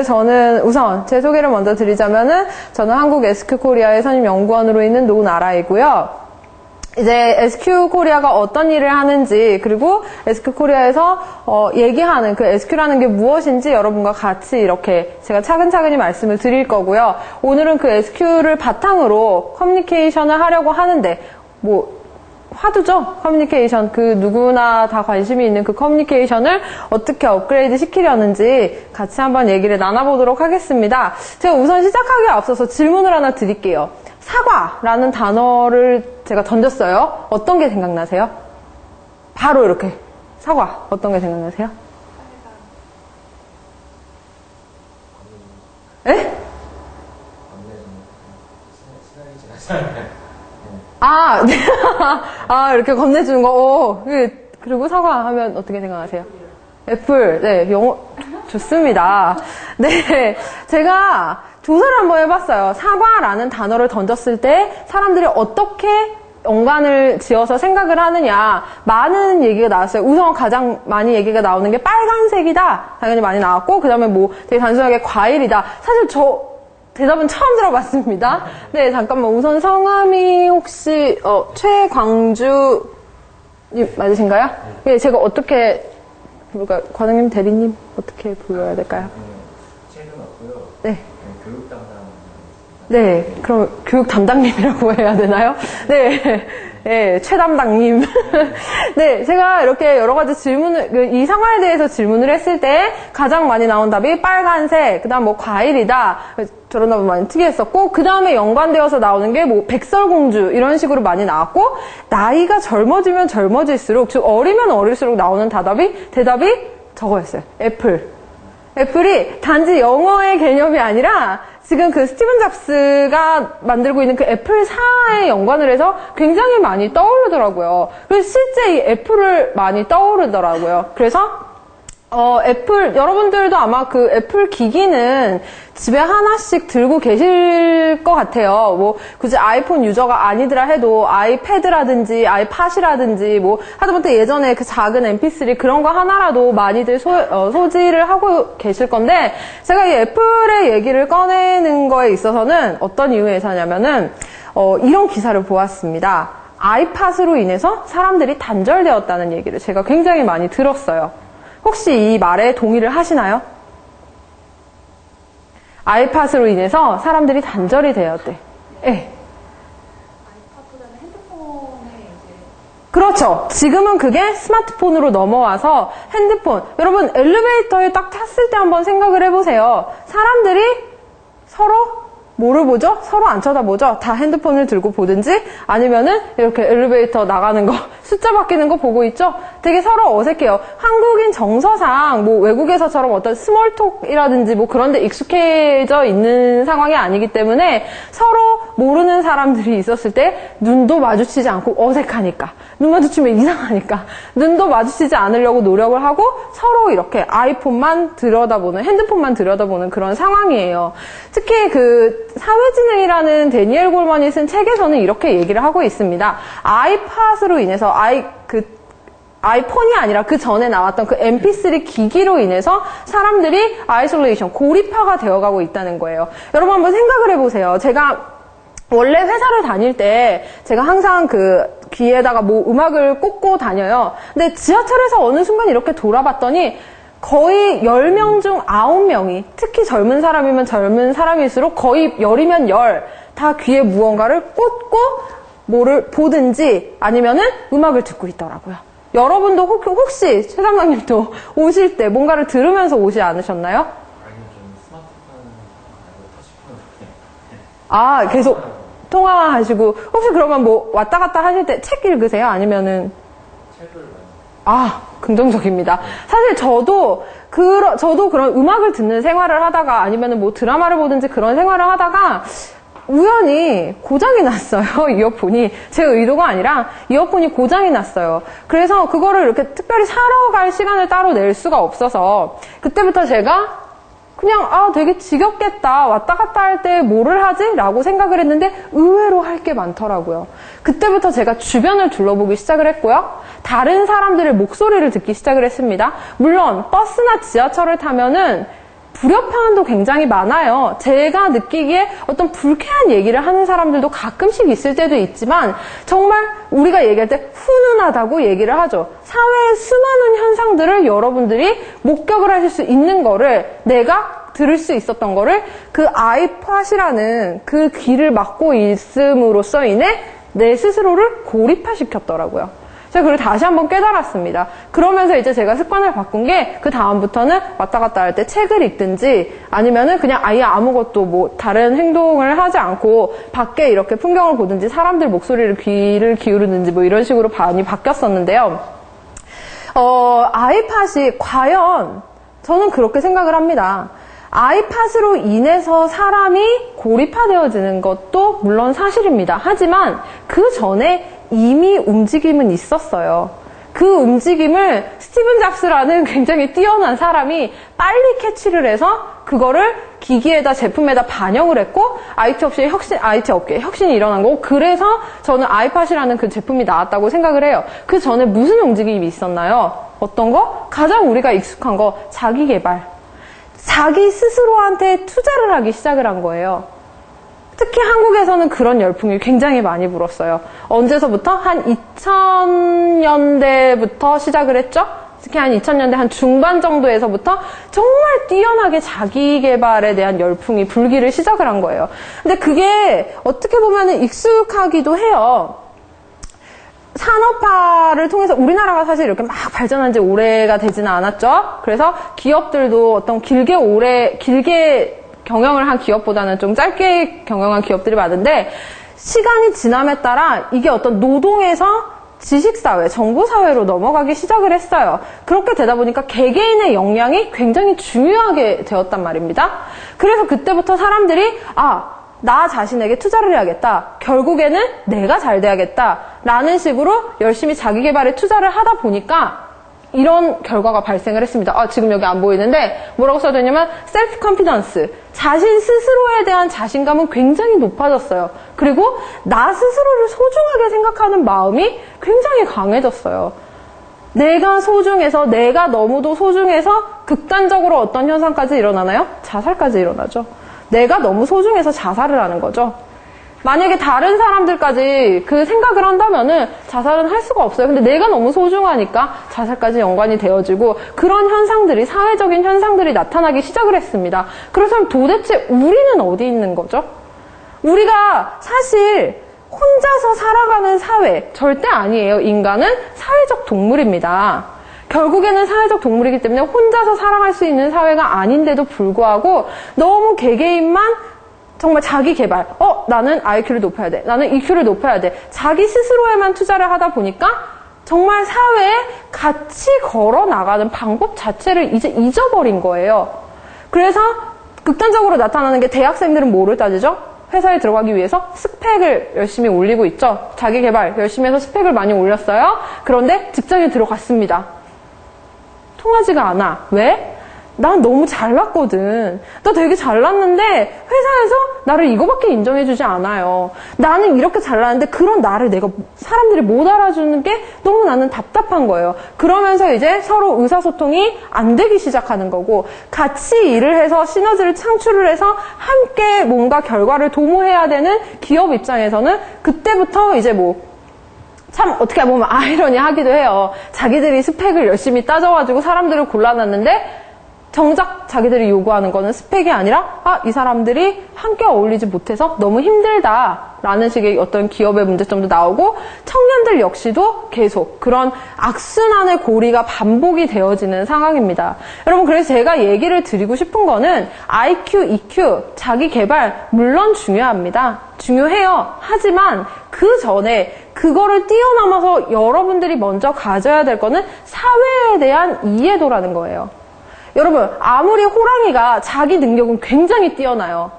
저는 우선 제 소개를 먼저 드리자면은 저는 한국 SQ 코리아의 선임연구원으로 있는 노나라이고요. 이제 SQ 코리아가 어떤 일을 하는지, 그리고 SQ 코리아에서 얘기하는 그 SQ라는 게 무엇인지 여러분과 같이 이렇게 제가 차근차근히 말씀을 드릴 거고요. 오늘은 그 SQ를 바탕으로 커뮤니케이션을 하려고 하는데, 화두죠? 커뮤니케이션. 그 누구나 다 관심이 있는 그 커뮤니케이션을 어떻게 업그레이드 시키려는지 같이 한번 얘기를 나눠보도록 하겠습니다. 제가 우선 시작하기에 앞서서 질문을 하나 드릴게요. 사과라는 단어를 제가 던졌어요. 어떤 게 생각나세요? 바로 이렇게. 사과. 어떤 게 생각나세요? 에? 네. 이렇게 건네주는 거. 그리고 사과 하면 어떻게 생각하세요? 애플. 네, 영어. 좋습니다. 네. 제가 조사를 한번 해봤어요. 사과라는 단어를 던졌을 때 사람들이 어떻게 연관을 지어서 생각을 하느냐. 많은 얘기가 나왔어요. 우선 가장 많이 얘기가 나오는 게 빨간색이다. 당연히 많이 나왔고, 그 다음에 되게 단순하게 과일이다. 사실 저 대답은 처음 들어봤습니다. 네, 잠깐만. 우선 성함이 혹시 최광주 맞으신가요? 네, 제가 어떻게 부를까요? 과장님, 대리님 어떻게 불러야 될까요? 최근 없고요. 네. 교육 담당. 네, 그럼 교육 담당님이라고 해야 되나요? 네, 네, 최담당님. 네, 제가 이렇게 여러 가지 질문을, 이 상황에 대해서 질문을 했을 때 가장 많이 나온 답이 빨간색, 그 다음 과일이다. 저런 답은 많이 특이했었고, 그 다음에 연관되어서 나오는 게 백설공주, 이런 식으로 많이 나왔고, 나이가 젊어지면 젊어질수록, 즉, 어리면 어릴수록 나오는 대답이 저거였어요. 애플. 애플이 단지 영어의 개념이 아니라 지금 그 스티븐 잡스가 만들고 있는 그 애플사에 연관을 해서 굉장히 많이 떠오르더라고요. 그래서 실제 이 애플을 많이 떠오르더라고요. 그래서 애플, 여러분들도 아마 그 애플 기기는 집에 하나씩 들고 계실 것 같아요. 굳이 아이폰 유저가 아니더라 해도 아이패드라든지 아이팟이라든지 하다못해 예전에 그 작은 mp3 그런 거 하나라도 많이들 소지를 하고 계실 건데, 제가 이 애플의 얘기를 꺼내는 거에 있어서는 어떤 이유에서냐면은, 이런 기사를 보았습니다. 아이팟으로 인해서 사람들이 단절되었다는 얘기를 제가 굉장히 많이 들었어요. 혹시 이 말에 동의를 하시나요? 아이팟으로 인해서 사람들이 단절이 되었대. 네. 아이팟보다는 핸드폰에 이제. 그렇죠. 지금은 그게 스마트폰으로 넘어와서 핸드폰. 여러분, 엘리베이터에 딱 탔을 때 한번 생각을 해보세요. 사람들이 서로 뭐를 보죠? 서로 안 쳐다보죠? 다 핸드폰을 들고 보든지 아니면은 이렇게 엘리베이터 나가는 거, 숫자 바뀌는 거 보고 있죠? 되게 서로 어색해요. 한국인 정서상 외국에서처럼 어떤 스몰톡이라든지 그런데 익숙해져 있는 상황이 아니기 때문에 서로 모르는 사람들이 있었을 때 눈도 마주치지 않고 어색하니까, 눈 마주치면 이상하니까 눈도 마주치지 않으려고 노력을 하고 서로 이렇게 아이폰만 들여다보는, 핸드폰만 들여다보는 그런 상황이에요. 특히 그 사회진흥이라는 데니엘 골먼이 쓴 책에서는 이렇게 얘기를 하고 있습니다. 아이팟으로 인해서 아이폰이 아니라 그 전에 나왔던 그 mp3 기기로 인해서 사람들이 아이솔레이션, 고립화가 되어가고 있다는 거예요. 여러분 한번 생각을 해보세요. 제가 원래 회사를 다닐 때 제가 항상 그 귀에다가 음악을 꽂고 다녀요. 근데 지하철에서 어느 순간 이렇게 돌아봤더니 거의 10명 중 9명이, 특히 젊은 사람이면 젊은 사람일수록 거의 10이면 10, 다 귀에 무언가를 꽂고 뭐를 보든지 아니면은 음악을 듣고 있더라고요. 여러분도 혹시 최담당님도 오실 때 뭔가를 들으면서 오지 않으셨나요? 아니요, 저는 스마트폰 말고 터치폰으로. 계속 통화하시고, 혹시 그러면 왔다 갔다 하실 때 책 읽으세요? 아니면은? 책을 긍정적입니다. 사실 저도 그런 음악을 듣는 생활을 하다가 아니면은 드라마를 보든지 그런 생활을 하다가 우연히 고장이 났어요. 이어폰이. 제 의도가 아니라 이어폰이 고장이 났어요. 그래서 그거를 이렇게 특별히 사러 갈 시간을 따로 낼 수가 없어서 그때부터 제가 그냥 되게 지겹겠다. 왔다 갔다 할 때 뭐를 하지? 라고 생각을 했는데 의외로 할 게 많더라고요. 그때부터 제가 주변을 둘러보기 시작을 했고요. 다른 사람들의 목소리를 듣기 시작을 했습니다. 물론 버스나 지하철을 타면은 불협화음도 굉장히 많아요. 제가 느끼기에 어떤 불쾌한 얘기를 하는 사람들도 가끔씩 있을 때도 있지만 정말 우리가 얘기할 때 훈훈하다고 얘기를 하죠. 사회의 수많은 현상들을 여러분들이 목격을 하실 수 있는 거를 내가 들을 수 있었던 거를 그 아이팟이라는 그 귀를 막고 있음으로써 인해 내 스스로를 고립화시켰더라고요. 제가 그걸 다시 한번 깨달았습니다. 그러면서 이제 제가 습관을 바꾼 게 그 다음부터는 왔다 갔다 할 때 책을 읽든지 아니면은 그냥 아예 아무것도 뭐 다른 행동을 하지 않고 밖에 이렇게 풍경을 보든지 사람들 목소리를 귀를 기울이든지 뭐 이런 식으로 많이 바뀌었었는데요. 아이팟이 과연 저는 그렇게 생각을 합니다. 아이팟으로 인해서 사람이 고립화되어지는 것도 물론 사실입니다. 하지만 그 전에 이미 움직임은 있었어요. 그 움직임을 스티븐 잡스라는 굉장히 뛰어난 사람이 빨리 캐치를 해서 그거를 기기에다 제품에다 반영을 했고 IT 업계에 혁신이 일어난 거고 그래서 저는 아이팟이라는 그 제품이 나왔다고 생각을 해요. 그 전에 무슨 움직임이 있었나요? 어떤 거? 가장 우리가 익숙한 거 자기 개발. 자기 스스로한테 투자를 하기 시작을 한 거예요. 특히 한국에서는 그런 열풍이 굉장히 많이 불었어요. 언제서부터? 한 2000년대부터 시작을 했죠? 특히 한 2000년대 한 중반 정도에서부터 정말 뛰어나게 자기 개발에 대한 열풍이 불기를 시작을 한 거예요. 근데 그게 어떻게 보면 익숙하기도 해요. 산업화를 통해서 우리나라가 사실 이렇게 막 발전한 지 오래가 되지는 않았죠. 그래서 기업들도 어떤 길게 경영을 한 기업보다는 좀 짧게 경영한 기업들이 많은데 시간이 지남에 따라 이게 어떤 노동에서 지식사회, 정보사회로 넘어가기 시작을 했어요. 그렇게 되다 보니까 개개인의 역량이 굉장히 중요하게 되었단 말입니다. 그래서 그때부터 사람들이 나 자신에게 투자를 해야겠다. 결국에는 내가 잘 돼야겠다. 라는 식으로 열심히 자기 개발에 투자를 하다 보니까 이런 결과가 발생을 했습니다. 지금 여기 안 보이는데 뭐라고 써져 있냐면 셀프 컨피던스. 자신 스스로에 대한 자신감은 굉장히 높아졌어요. 그리고 나 스스로를 소중하게 생각하는 마음이 굉장히 강해졌어요. 내가 소중해서 내가 너무도 소중해서 극단적으로 어떤 현상까지 일어나나요? 자살까지 일어나죠. 내가 너무 소중해서 자살을 하는 거죠. 만약에 다른 사람들까지 그 생각을 한다면은 자살은 할 수가 없어요. 근데 내가 너무 소중하니까 자살까지 연관이 되어지고 그런 현상들이 사회적인 현상들이 나타나기 시작을 했습니다. 그래서 도대체 우리는 어디 있는 거죠? 우리가 사실 혼자서 살아가는 사회 절대 아니에요. 인간은 사회적 동물입니다. 결국에는 사회적 동물이기 때문에 혼자서 살아갈 수 있는 사회가 아닌데도 불구하고 너무 개개인만 정말 자기 개발. 나는 IQ를 높여야 돼. 나는 EQ를 높여야 돼. 자기 스스로에만 투자를 하다 보니까 정말 사회에 같이 걸어 나가는 방법 자체를 이제 잊어버린 거예요. 그래서 극단적으로 나타나는 게 대학생들은 뭐를 따지죠? 회사에 들어가기 위해서 스펙을 열심히 올리고 있죠. 자기 개발 열심히 해서 스펙을 많이 올렸어요. 그런데 직장에 들어갔습니다. 통하지가 않아. 왜? 난 너무 잘났거든. 나 되게 잘났는데 회사에서 나를 이거밖에 인정해주지 않아요. 나는 이렇게 잘났는데 그런 나를 사람들이 못 알아주는 게 너무 나는 답답한 거예요. 그러면서 이제 서로 의사소통이 안 되기 시작하는 거고 같이 일을 해서 시너지를 창출을 해서 함께 뭔가 결과를 도모해야 되는 기업 입장에서는 그때부터 이제 참 어떻게 보면 아이러니하기도 해요. 자기들이 스펙을 열심히 따져가지고 사람들을 골라놨는데 정작 자기들이 요구하는 거는 스펙이 아니라 이 사람들이 함께 어울리지 못해서 너무 힘들다라는 식의 어떤 기업의 문제점도 나오고 청년들 역시도 계속 그런 악순환의 고리가 반복이 되어지는 상황입니다. 여러분 그래서 제가 얘기를 드리고 싶은 거는 IQ, EQ, 자기 개발 물론 중요합니다. 중요해요. 하지만 그 전에 그거를 뛰어넘어서 여러분들이 먼저 가져야 될 거는 사회에 대한 이해도라는 거예요. 여러분 아무리 호랑이가 자기 능력은 굉장히 뛰어나요.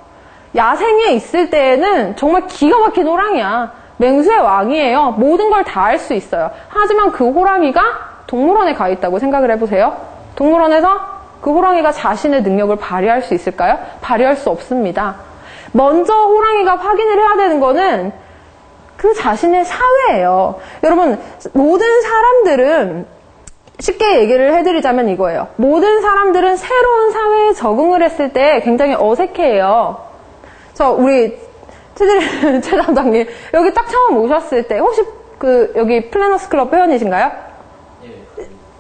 야생에 있을 때에는 정말 기가 막힌 호랑이야. 맹수의 왕이에요. 모든 걸 다 할 수 있어요. 하지만 그 호랑이가 동물원에 가 있다고 생각을 해보세요. 동물원에서 그 호랑이가 자신의 능력을 발휘할 수 있을까요? 발휘할 수 없습니다. 먼저 호랑이가 확인을 해야 되는 거는 그 자신의 사회예요. 여러분 모든 사람들은 쉽게 얘기를 해드리자면 이거예요. 모든 사람들은 새로운 사회에 적응을 했을 때 굉장히 어색해해요. 우리 최 담당님, 여기 딱 처음 오셨을 때, 혹시 여기 플래너스 클럽 회원이신가요? 예.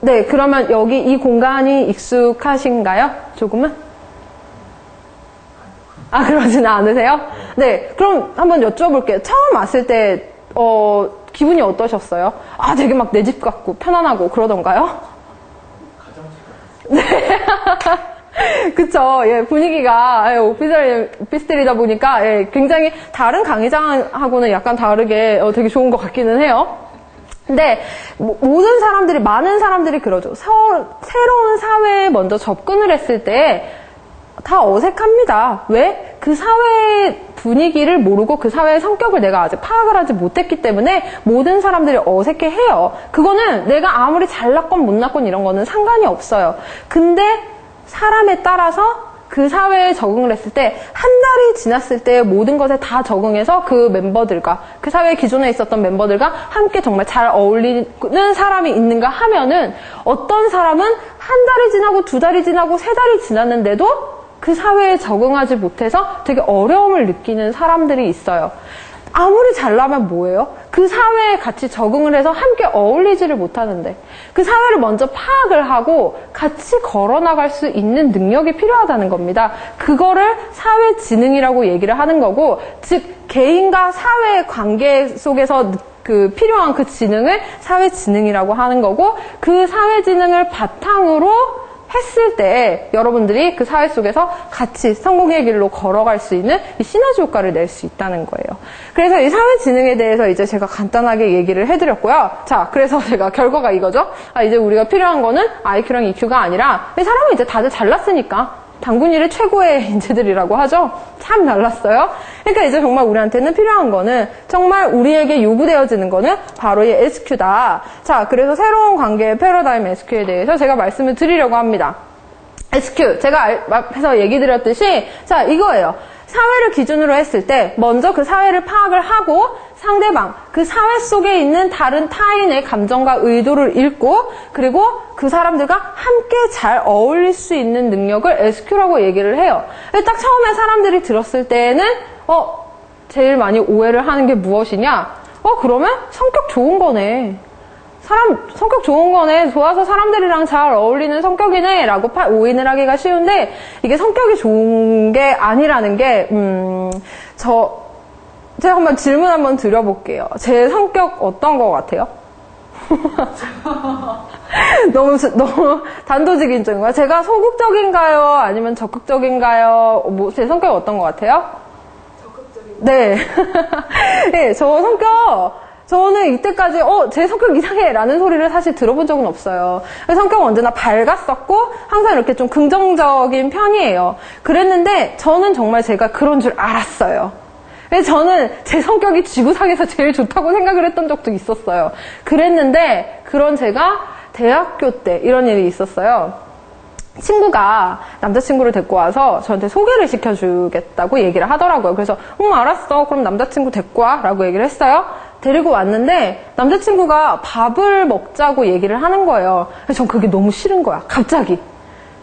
네, 그러면 여기 이 공간이 익숙하신가요? 조금은? 그러지는 않으세요? 네, 그럼 한번 여쭤볼게요. 처음 왔을 때, 기분이 어떠셨어요? 되게 막 내 집 같고 편안하고 그러던가요? 가정집 같았어요. 네. 그쵸. 예, 분위기가, 오피스텔이다 보니까, 굉장히 다른 강의장하고는 약간 다르게 되게 좋은 것 같기는 해요. 근데, 많은 사람들이 그러죠. 새로운 사회에 먼저 접근을 했을 때, 다 어색합니다. 왜? 그 사회의 분위기를 모르고 그 사회의 성격을 내가 아직 파악을 하지 못했기 때문에 모든 사람들이 어색해해요. 그거는 내가 아무리 잘났건 못났건 이런 거는 상관이 없어요. 근데 사람에 따라서 그 사회에 적응을 했을 때 한 달이 지났을 때 모든 것에 다 적응해서 그 멤버들과 그 사회 기존에 있었던 멤버들과 함께 정말 잘 어울리는 사람이 있는가 하면은 어떤 사람은 한 달이 지나고 2달이 지나고 3달이 지났는데도 그 사회에 적응하지 못해서 되게 어려움을 느끼는 사람들이 있어요. 아무리 잘나면 뭐예요? 그 사회에 같이 적응을 해서 함께 어울리지를 못하는데 그 사회를 먼저 파악을 하고 같이 걸어나갈 수 있는 능력이 필요하다는 겁니다. 그거를 사회지능이라고 얘기를 하는 거고, 즉 개인과 사회의 관계 속에서 필요한 그 지능을 사회지능이라고 하는 거고, 그 사회지능을 바탕으로 했을 때 여러분들이 그 사회 속에서 같이 성공의 길로 걸어갈 수 있는 이 시너지 효과를 낼 수 있다는 거예요. 그래서 이 사회지능에 대해서 이제 제가 간단하게 얘기를 해드렸고요. 자, 그래서 제가 결과가 이거죠. 이제 우리가 필요한 거는 IQ랑 EQ가 아니라, 사람은 이제 다들 잘났으니까 당군일의 최고의 인재들이라고 하죠. 참 잘났어요. 그러니까 이제 정말 우리한테는 필요한 거는, 정말 우리에게 요구되어지는 거는 바로 이 SQ다. 자, 그래서 새로운 관계의 패러다임 SQ에 대해서 제가 말씀을 드리려고 합니다. SQ, 제가 앞에서 얘기 드렸듯이, 자, 이거예요. 사회를 기준으로 했을 때 먼저 그 사회를 파악을 하고 상대방, 그 사회 속에 있는 다른 타인의 감정과 의도를 읽고, 그리고 그 사람들과 함께 잘 어울릴 수 있는 능력을 SQ라고 얘기를 해요. 딱 처음에 사람들이 들었을 때는 제일 많이 오해를 하는 게 무엇이냐? 그러면 성격 좋은 거네. 성격 좋은 거네. 좋아서 사람들이랑 잘 어울리는 성격이네. 라고 오인을 하기가 쉬운데, 이게 성격이 좋은 게 아니라는 게, 제가 한번 질문 한번 드려볼게요. 제 성격 어떤 거 같아요? 너무 단도직입적인 거야. 제가 소극적인가요? 아니면 적극적인가요? 제 성격 어떤 거 같아요? 적극적인. 네. 네, 저는 이때까지 제 성격 이상해 라는 소리를 사실 들어본 적은 없어요. 성격은 언제나 밝았었고 항상 이렇게 좀 긍정적인 편이에요. 그랬는데 저는 정말 제가 그런 줄 알았어요. 저는 제 성격이 지구상에서 제일 좋다고 생각을 했던 적도 있었어요. 그랬는데 그런 제가 대학교 때 이런 일이 있었어요. 친구가 남자친구를 데리고 와서 저한테 소개를 시켜주겠다고 얘기를 하더라고요. 그래서 알았어. 그럼 남자친구 데리고 와 라고 얘기를 했어요. 데리고 왔는데 남자친구가 밥을 먹자고 얘기를 하는 거예요. 그래서 전 그게 너무 싫은 거야. 갑자기.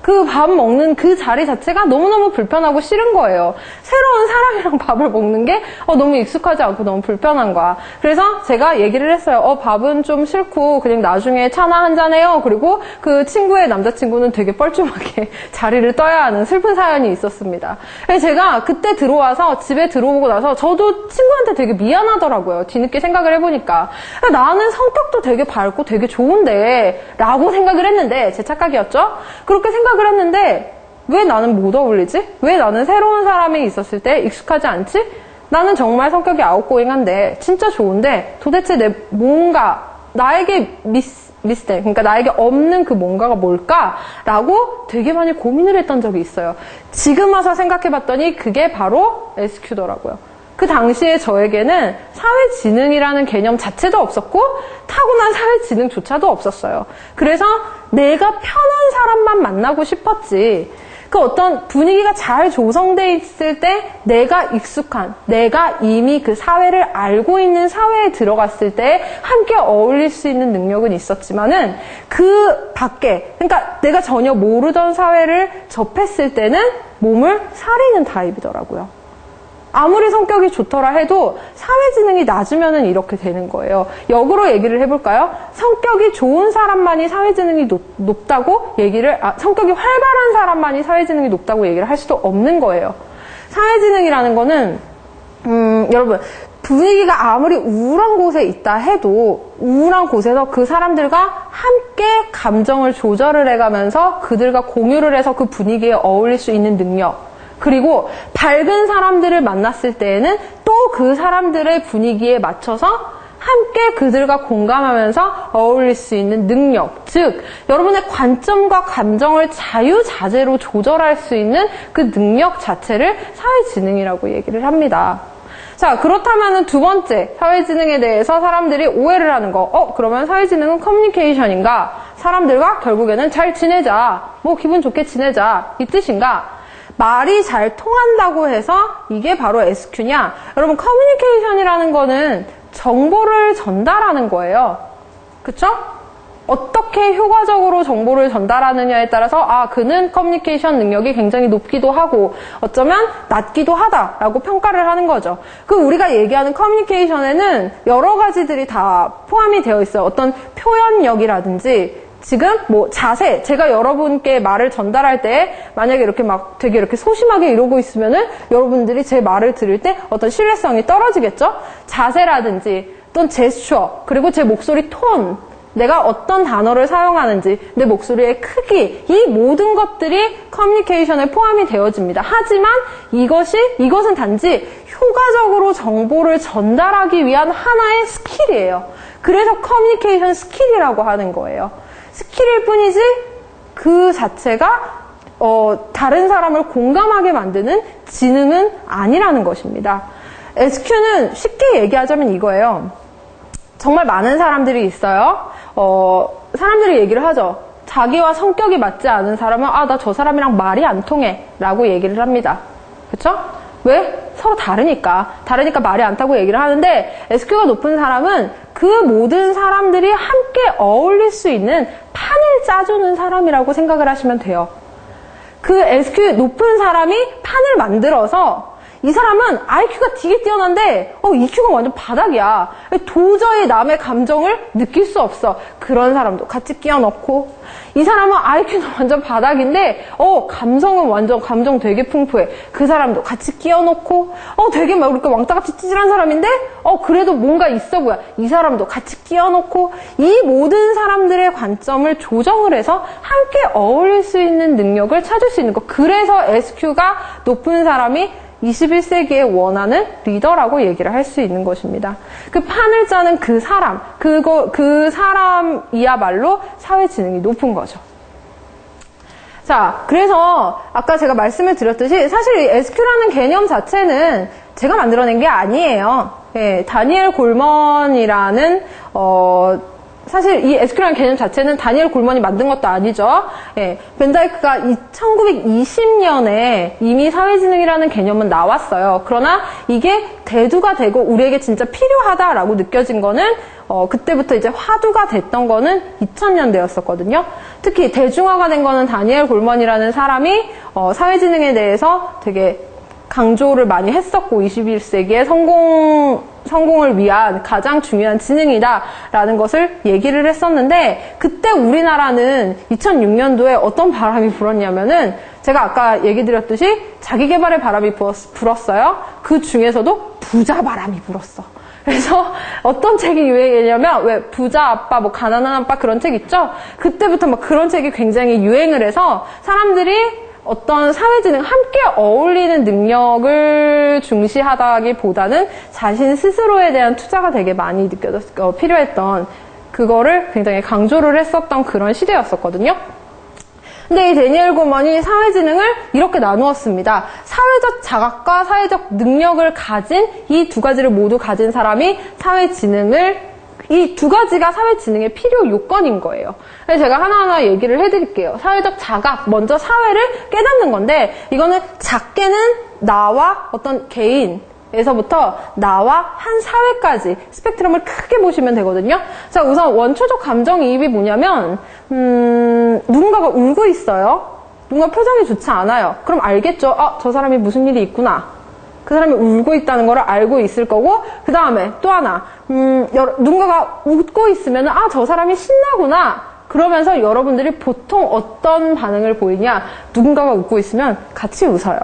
그 밥 먹는 그 자리 자체가 너무너무 불편하고 싫은 거예요. 새로운 사람이랑 밥을 먹는 게 너무 익숙하지 않고 너무 불편한 거야. 그래서 제가 얘기를 했어요. 밥은 좀 싫고 그냥 나중에 차나 한잔 해요. 그리고 그 친구의 남자친구는 되게 뻘쭘하게 자리를 떠야 하는 슬픈 사연이 있었습니다. 그래서 제가 그때 들어와서 집에 들어오고 나서 저도 친구한테 되게 미안하더라고요. 뒤늦게 생각을 해보니까. 나는 성격도 되게 밝고 되게 좋은데 라고 생각을 했는데, 제 착각이었죠? 그렇게 생각을 했는데 왜 나는 못 어울리지? 왜 나는 새로운 사람이 있었을 때 익숙하지 않지? 나는 정말 성격이 아웃고잉한데 진짜 좋은데 도대체 나에게 미스템, 그러니까 나에게 없는 그 뭔가가 뭘까라고 되게 많이 고민을 했던 적이 있어요. 지금 와서 생각해봤더니 그게 바로 SQ더라고요. 그 당시에 저에게는 사회지능이라는 개념 자체도 없었고 타고난 사회지능조차도 없었어요. 그래서 내가 편한 사람만 만나고 싶었지, 그 어떤 분위기가 잘 조성돼 있을 때 내가 익숙한, 내가 이미 그 사회를 알고 있는 사회에 들어갔을 때 함께 어울릴 수 있는 능력은 있었지만은 그 밖에, 그러니까 내가 전혀 모르던 사회를 접했을 때는 몸을 사리는 타입이더라고요. 아무리 성격이 좋더라 해도 사회지능이 낮으면은 이렇게 되는 거예요. 역으로 얘기를 해볼까요? 성격이 좋은 사람만이 사회지능이 높다고 성격이 활발한 사람만이 사회지능이 높다고 얘기를 할 수도 없는 거예요. 사회지능이라는 거는, 여러분, 분위기가 아무리 우울한 곳에 있다 해도 우울한 곳에서 그 사람들과 함께 감정을 조절을 해가면서 그들과 공유를 해서 그 분위기에 어울릴 수 있는 능력, 그리고 밝은 사람들을 만났을 때에는 또 그 사람들의 분위기에 맞춰서 함께 그들과 공감하면서 어울릴 수 있는 능력, 즉 여러분의 관점과 감정을 자유자재로 조절할 수 있는 그 능력 자체를 사회지능이라고 얘기를 합니다. 자, 그렇다면 두 번째 사회지능에 대해서 사람들이 오해를 하는 거, 그러면 사회지능은 커뮤니케이션인가? 사람들과 결국에는 잘 지내자, 기분 좋게 지내자, 이 뜻인가? 말이 잘 통한다고 해서 이게 바로 SQ냐? 여러분, 커뮤니케이션이라는 거는 정보를 전달하는 거예요. 그쵸? 어떻게 효과적으로 정보를 전달하느냐에 따라서 그는 커뮤니케이션 능력이 굉장히 높기도 하고 어쩌면 낮기도 하다라고 평가를 하는 거죠. 우리가 얘기하는 커뮤니케이션에는 여러 가지들이 다 포함이 되어 있어요. 어떤 표현력이라든지 지금 자세, 제가 여러분께 말을 전달할 때 만약에 이렇게 막 되게 이렇게 소심하게 이러고 있으면은 여러분들이 제 말을 들을 때 어떤 신뢰성이 떨어지겠죠? 자세라든지 또는 제스처, 그리고 제 목소리 톤, 내가 어떤 단어를 사용하는지, 내 목소리의 크기, 이 모든 것들이 커뮤니케이션에 포함이 되어집니다. 하지만 이것은 단지 효과적으로 정보를 전달하기 위한 하나의 스킬이에요. 그래서 커뮤니케이션 스킬이라고 하는 거예요. 스킬일 뿐이지 그 자체가 다른 사람을 공감하게 만드는 지능은 아니라는 것입니다. SQ는 쉽게 얘기하자면 이거예요. 정말 많은 사람들이 있어요. 사람들이 얘기를 하죠. 자기와 성격이 맞지 않은 사람은 나 저 사람이랑 말이 안 통해 라고 얘기를 합니다. 그쵸? 왜? 서로 다르니까 말이 안 타고 얘기를 하는데 SQ가 높은 사람은 그 모든 사람들이 함께 어울릴 수 있는 판을 짜주는 사람이라고 생각을 하시면 돼요. 그 SQ 높은 사람이 판을 만들어서 이 사람은 IQ가 되게 뛰어난데 EQ가 완전 바닥이야. 도저히 남의 감정을 느낄 수 없어. 그런 사람도 같이 끼워 넣고, 이 사람은 IQ는 완전 바닥인데 감성은 완전 감정 되게 풍부해. 그 사람도 같이 끼워 넣고, 되게 막 이렇게 왕따같이 찌질한 사람인데 그래도 뭔가 있어 보여. 이 사람도 같이 끼워 넣고, 이 모든 사람들의 관점을 조정을 해서 함께 어울릴 수 있는 능력을 찾을 수 있는 거. 그래서 SQ가 높은 사람이 21세기에 원하는 리더라고 얘기를 할 수 있는 것입니다. 그 판을 짜는 그 사람, 그 사람이야말로 사회지능이 높은 거죠. 자, 그래서 아까 제가 말씀을 드렸듯이 사실 이 SQ라는 개념 자체는 제가 만들어낸 게 아니에요. 다니엘 골먼이라는 사실 이 SQ라는 개념 자체는 다니엘 골먼이 만든 것도 아니죠. 벤다이크가 1920년에 이미 사회지능이라는 개념은 나왔어요. 그러나 이게 대두가 되고 우리에게 진짜 필요하다라고 느껴진 거는 그때부터 이제 화두가 됐던 거는 2000년대였었거든요. 특히 대중화가 된 거는 다니엘 골먼이라는 사람이 사회지능에 대해서 되게 강조를 많이 했었고 21세기에 성공을 위한 가장 중요한 지능이다라는 것을 얘기를 했었는데 그때 우리나라는 2006년도에 어떤 바람이 불었냐면은 제가 아까 얘기 드렸듯이 자기계발의 바람이 불었어요. 그 중에서도 부자 바람이 불었어. 그래서 어떤 책이 유행했냐면 왜 부자 아빠, 가난한 아빠 그런 책 있죠? 그때부터 막 그런 책이 굉장히 유행을 해서 사람들이 어떤 사회지능, 함께 어울리는 능력을 중시하다기보다는 자신 스스로에 대한 투자가 되게 많이 필요했던 그거를 굉장히 강조를 했었던 그런 시대였었거든요. 근데 이 다니엘 골먼이 사회지능을 이렇게 나누었습니다. 사회적 자각과 사회적 능력을 가진 이 두 가지를 모두 가진 사람이 사회지능을 이 두 가지가 사회 지능의 필요 요건인 거예요. 그래서 제가 하나하나 얘기를 해드릴게요. 사회적 자각, 먼저 사회를 깨닫는 건데, 이거는 작게는 나와 어떤 개인에서부터 나와 한 사회까지 스펙트럼을 크게 보시면 되거든요. 자, 우선 원초적 감정이입이 뭐냐면, 누군가가 울고 있어요. 누군가 표정이 좋지 않아요. 그럼 알겠죠? 아, 저 사람이 무슨 일이 있구나. 그 사람이 울고 있다는 걸 알고 있을 거고, 그 다음에 또 하나, 누군가가 웃고 있으면, 아, 저 사람이 신나구나. 그러면서 여러분들이 보통 어떤 반응을 보이냐? 누군가가 웃고 있으면 같이 웃어요.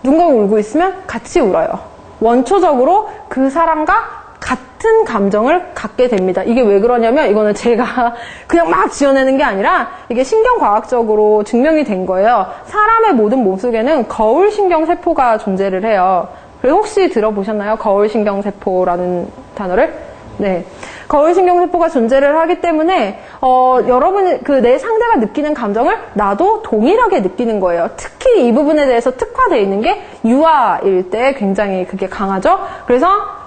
누군가가 울고 있으면 같이 울어요. 원초적으로 그 사람과 같은 감정을 갖게 됩니다. 이게 왜 그러냐면 이거는 제가 그냥 막 지어내는 게 아니라 이게 신경과학적으로 증명이 된 거예요. 사람의 모든 몸속에는 거울신경세포가 존재를 해요. 그리고 혹시 들어보셨나요? 거울신경세포라는 단어를? 네. 거울신경세포가 존재를 하기 때문에 여러분이 내 상대가 느끼는 감정을 나도 동일하게 느끼는 거예요. 특히 이 부분에 대해서 특화되어 있는 게 유아일 때 굉장히 그게 강하죠.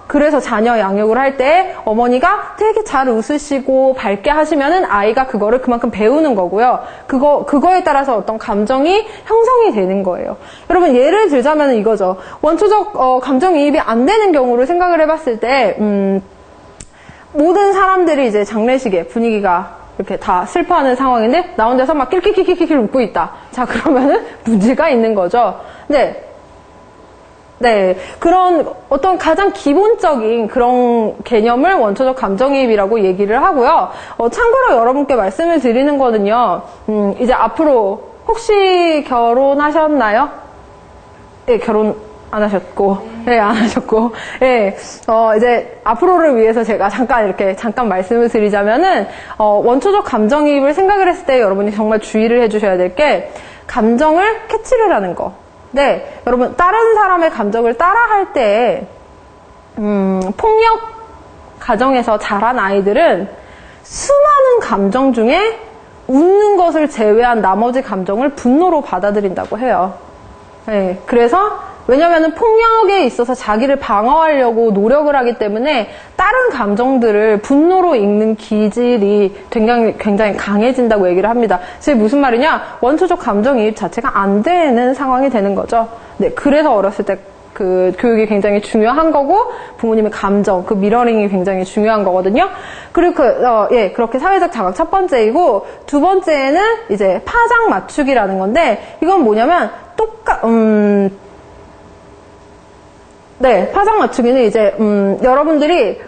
그래서 자녀 양육을 할 때 어머니가 되게 잘 웃으시고 밝게 하시면은 아이가 그거를 그만큼 배우는 거고요. 그거에 따라서 어떤 감정이 형성이 되는 거예요. 여러분 예를 들자면 이거죠. 원초적 감정이입이 안 되는 경우를 생각을 해봤을 때 모든 사람들이 이제 장례식에 분위기가 이렇게 다 슬퍼하는 상황인데 나 혼자서 막 낄낄낄낄낄 웃고 있다. 자, 그러면은 문제가 있는 거죠. 네, 그런 어떤 가장 기본적인 그런 개념을 원초적 감정이입이라고 얘기를 하고요. 참고로 여러분께 말씀을 드리는 거는요. 이제 앞으로 혹시 결혼하셨나요? 네, 결혼 안 하셨고, 네, 안 하셨고, 네, 이제 앞으로를 위해서 제가 잠깐 말씀을 드리자면은 원초적 감정이입을 생각을 했을 때 여러분이 정말 주의를 해주셔야 될 게 감정을 캐치를 하는 거. 네, 여러분 다른 사람의 감정을 따라할 때 폭력 가정에서 자란 아이들은 수많은 감정 중에 웃는 것을 제외한 나머지 감정을 분노로 받아들인다고 해요. 네, 그래서 왜냐면은 폭력에 있어서 자기를 방어하려고 노력을 하기 때문에 다른 감정들을 분노로 읽는 기질이 굉장히 강해진다고 얘기를 합니다. 그게 무슨 말이냐? 원초적 감정이입 자체가 안 되는 상황이 되는 거죠. 네, 그래서 어렸을 때 그 교육이 굉장히 중요한 거고 부모님의 감정, 그 미러링이 굉장히 중요한 거거든요. 그리고 그렇게 사회적 자각 첫 번째이고 두 번째는 이제 파장 맞추기라는 건데 이건 뭐냐면 네, 파장 맞추기는 이제 여러분들이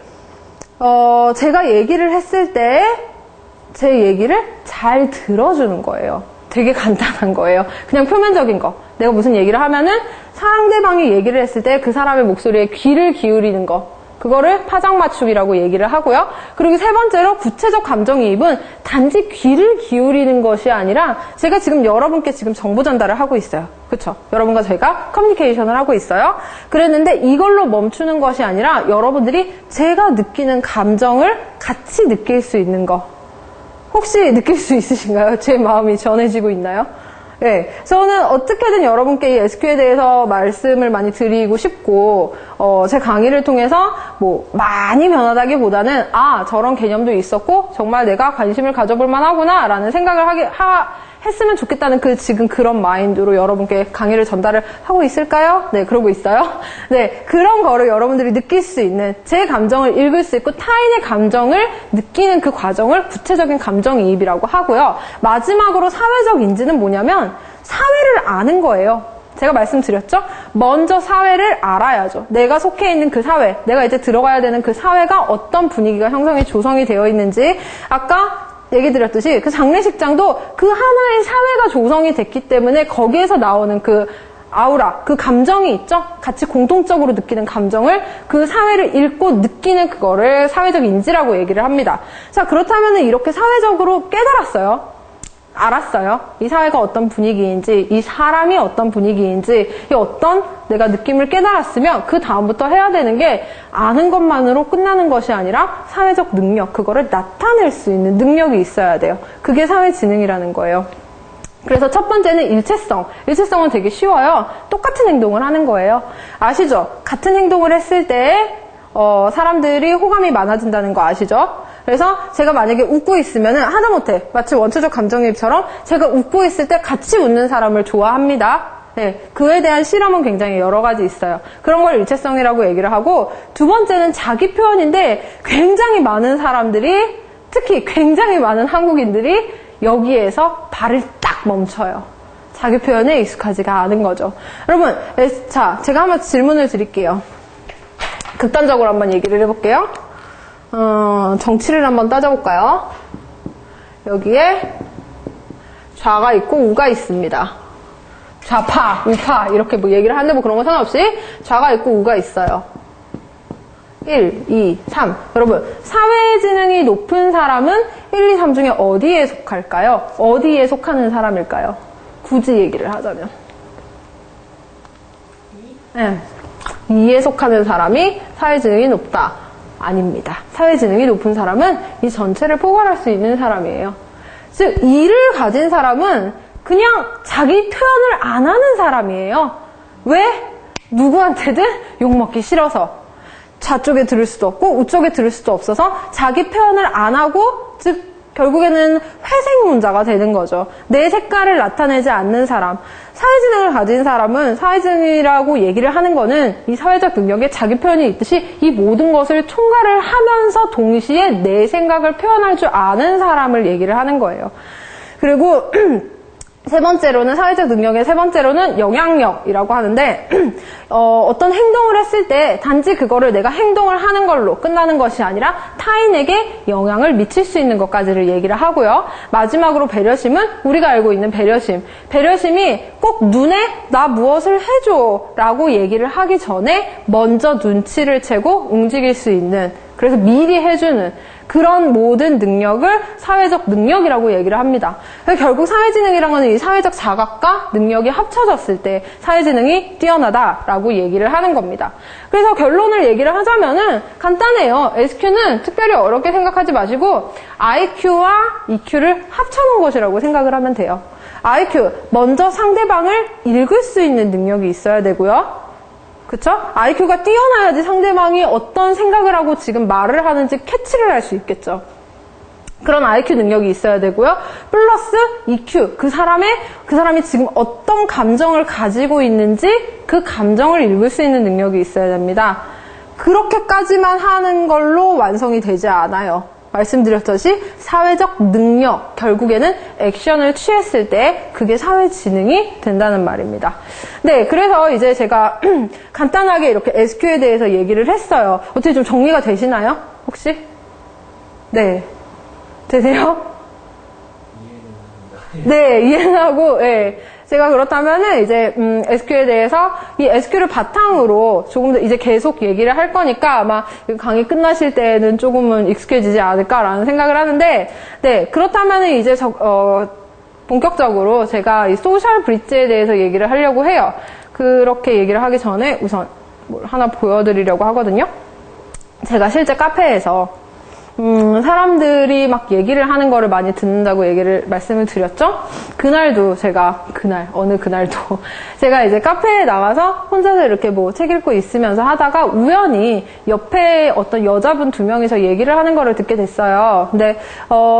제가 얘기를 했을 때 제 얘기를 잘 들어주는 거예요. 되게 간단한 거예요. 그냥 표면적인 거. 내가 무슨 얘기를 하면은 상대방이 얘기를 했을 때 그 사람의 목소리에 귀를 기울이는 거. 그거를 파장 맞추기라고 얘기를 하고요. 그리고 세 번째로 구체적 감정이입은 단지 귀를 기울이는 것이 아니라 제가 지금 여러분께 지금 정보 전달을 하고 있어요. 그렇죠? 여러분과 저희가 커뮤니케이션을 하고 있어요. 그랬는데 이걸로 멈추는 것이 아니라 여러분들이 제가 느끼는 감정을 같이 느낄 수 있는 거. 혹시 느낄 수 있으신가요? 제 마음이 전해지고 있나요? 네, 저는 어떻게든 여러분께 이 SQ에 대해서 말씀을 많이 드리고 싶고 제 강의를 통해서 뭐 많이 변하다기보다는 저런 개념도 있었고 정말 내가 관심을 가져볼 만하구나 라는 생각을 했으면 좋겠다는 지금 그런 마인드로 여러분께 강의를 전달을 하고 있을까요? 네, 그러고 있어요. 네, 그런 거를 여러분들이 느낄 수 있는 제 감정을 읽을 수 있고 타인의 감정을 느끼는 그 과정을 구체적인 감정이입이라고 하고요. 마지막으로 사회적 인지는 뭐냐면 사회를 아는 거예요. 제가 말씀드렸죠? 먼저 사회를 알아야죠. 내가 속해 있는 그 사회, 내가 이제 들어가야 되는 그 사회가 어떤 분위기가 형성이 조성이 되어 있는지 아까 얘기 드렸듯이 그 장례식장도 그 하나의 사회가 조성이 됐기 때문에 거기에서 나오는 그 아우라, 그 감정이 있죠? 같이 공통적으로 느끼는 감정을 그 사회를 읽고 느끼는 그거를 사회적 인지라고 얘기를 합니다. 자, 그렇다면 이렇게 사회적으로 깨달았어요. 알았어요. 이 사회가 어떤 분위기인지, 이 사람이 어떤 분위기인지, 이 어떤 내가 느낌을 깨달았으면 그 다음부터 해야 되는 게 아는 것만으로 끝나는 것이 아니라 사회적 능력, 그거를 나타낼 수 있는 능력이 있어야 돼요. 그게 사회지능이라는 거예요. 그래서 첫 번째는 일체성. 일체성은 되게 쉬워요. 똑같은 행동을 하는 거예요. 아시죠? 같은 행동을 했을 때 사람들이 호감이 많아진다는 거 아시죠? 그래서 제가 만약에 웃고 있으면은 하다못해 마치 원초적 감정이입처럼 제가 웃고 있을 때 같이 웃는 사람을 좋아합니다. 네, 그에 대한 실험은 굉장히 여러 가지 있어요. 그런 걸 일체성이라고 얘기를 하고, 두 번째는 자기 표현인데 굉장히 많은 사람들이, 특히 굉장히 많은 한국인들이 여기에서 발을 딱 멈춰요. 자기 표현에 익숙하지가 않은 거죠. 여러분, 자, 제가 한번 질문을 드릴게요. 극단적으로 한번 얘기를 해볼게요. 정치를 한번 따져볼까요? 여기에 좌가 있고 우가 있습니다. 좌파, 우파 이렇게 뭐 얘기를 하는데 뭐 그런 거 상관없이 좌가 있고 우가 있어요. 1, 2, 3. 여러분, 사회지능이 높은 사람은 1, 2, 3 중에 어디에 속할까요? 어디에 속하는 사람일까요? 굳이 얘기를 하자면. 네. 2에 속하는 사람이 사회지능이 높다. 아닙니다. 사회지능이 높은 사람은 이 전체를 포괄할 수 있는 사람이에요. 즉, 2를 가진 사람은 그냥 자기 표현을 안 하는 사람이에요. 왜? 누구한테든 욕먹기 싫어서. 좌쪽에 들을 수도 없고 우쪽에 들을 수도 없어서 자기 표현을 안 하고, 즉 결국에는 회색문자가 되는 거죠. 내 색깔을 나타내지 않는 사람. 사회지능을 가진 사람은, 사회지능이라고 얘기를 하는 거는 이 사회적 능력에 자기 표현이 있듯이 이 모든 것을 총괄을 하면서 동시에 내 생각을 표현할 줄 아는 사람을 얘기를 하는 거예요. 그리고 세 번째로는, 사회적 능력의 세 번째로는 영향력이라고 하는데, 어떤 행동을 했을 때 단지 그거를 내가 행동을 하는 걸로 끝나는 것이 아니라 타인에게 영향을 미칠 수 있는 것까지를 얘기를 하고요. 마지막으로 배려심은 우리가 알고 있는 배려심. 배려심이 꼭 눈에 나 무엇을 해줘 라고 얘기를 하기 전에 먼저 눈치를 채고 움직일 수 있는, 그래서 미리 해주는 그런 모든 능력을 사회적 능력이라고 얘기를 합니다. 그래서 결국 사회지능이란 건 이 사회적 자각과 능력이 합쳐졌을 때 사회지능이 뛰어나다라고 얘기를 하는 겁니다. 그래서 결론을 얘기를 하자면은 간단해요. SQ는 특별히 어렵게 생각하지 마시고 IQ와 EQ를 합쳐놓은 것이라고 생각을 하면 돼요. IQ, 먼저 상대방을 읽을 수 있는 능력이 있어야 되고요. 그쵸? IQ가 뛰어나야지 상대방이 어떤 생각을 하고 지금 말을 하는지 캐치를 할 수 있겠죠. 그런 IQ 능력이 있어야 되고요. 플러스 EQ, 그 사람이 지금 어떤 감정을 가지고 있는지 그 감정을 읽을 수 있는 능력이 있어야 됩니다. 그렇게까지만 하는 걸로 완성이 되지 않아요. 말씀드렸듯이 사회적 능력, 결국에는 액션을 취했을 때 그게 사회지능이 된다는 말입니다. 네, 그래서 이제 제가 간단하게 이렇게 SQ에 대해서 얘기를 했어요. 어떻게 좀 정리가 되시나요? 혹시? 네. 되세요? 네, 이해는 하고, 네. 제가 그렇다면은 이제 SQ에 대해서 이 SQ를 바탕으로 조금 더 이제 계속 얘기를 할 거니까 아마 강의 끝나실 때는 조금은 익숙해지지 않을까라는 생각을 하는데, 네, 그렇다면은 이제 본격적으로 제가 이 소셜 브릿지에 대해서 얘기를 하려고 해요. 그렇게 얘기를 하기 전에 우선 뭘 하나 보여드리려고 하거든요. 제가 실제 카페에서 사람들이 막 얘기를 하는 거를 많이 듣는다고 말씀을 드렸죠? 그날도 어느 그날도 제가 이제 카페에 나가서 혼자서 이렇게 뭐 책 읽고 있으면서 하다가 우연히 옆에 어떤 여자분 2명이서 얘기를 하는 거를 듣게 됐어요. 근데,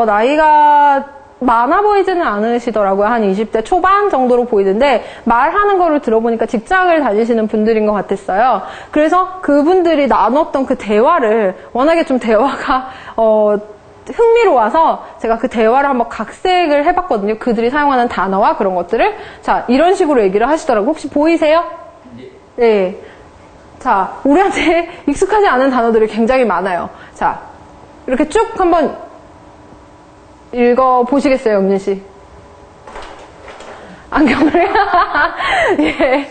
나이가 많아 보이지는 않으시더라고요. 한 20대 초반 정도로 보이는데 말하는 거를 들어보니까 직장을 다니시는 분들인 것 같았어요. 그래서 그분들이 나눴던 그 대화를 워낙에 좀 대화가 흥미로워서 제가 그 대화를 한번 각색을 해봤거든요. 그들이 사용하는 단어와 그런 것들을. 자, 이런 식으로 얘기를 하시더라고요. 혹시 보이세요? 네. 자, 우리한테 익숙하지 않은 단어들이 굉장히 많아요. 자, 이렇게 쭉 한번 읽어보시겠어요, 은민 씨? 안경을? 예.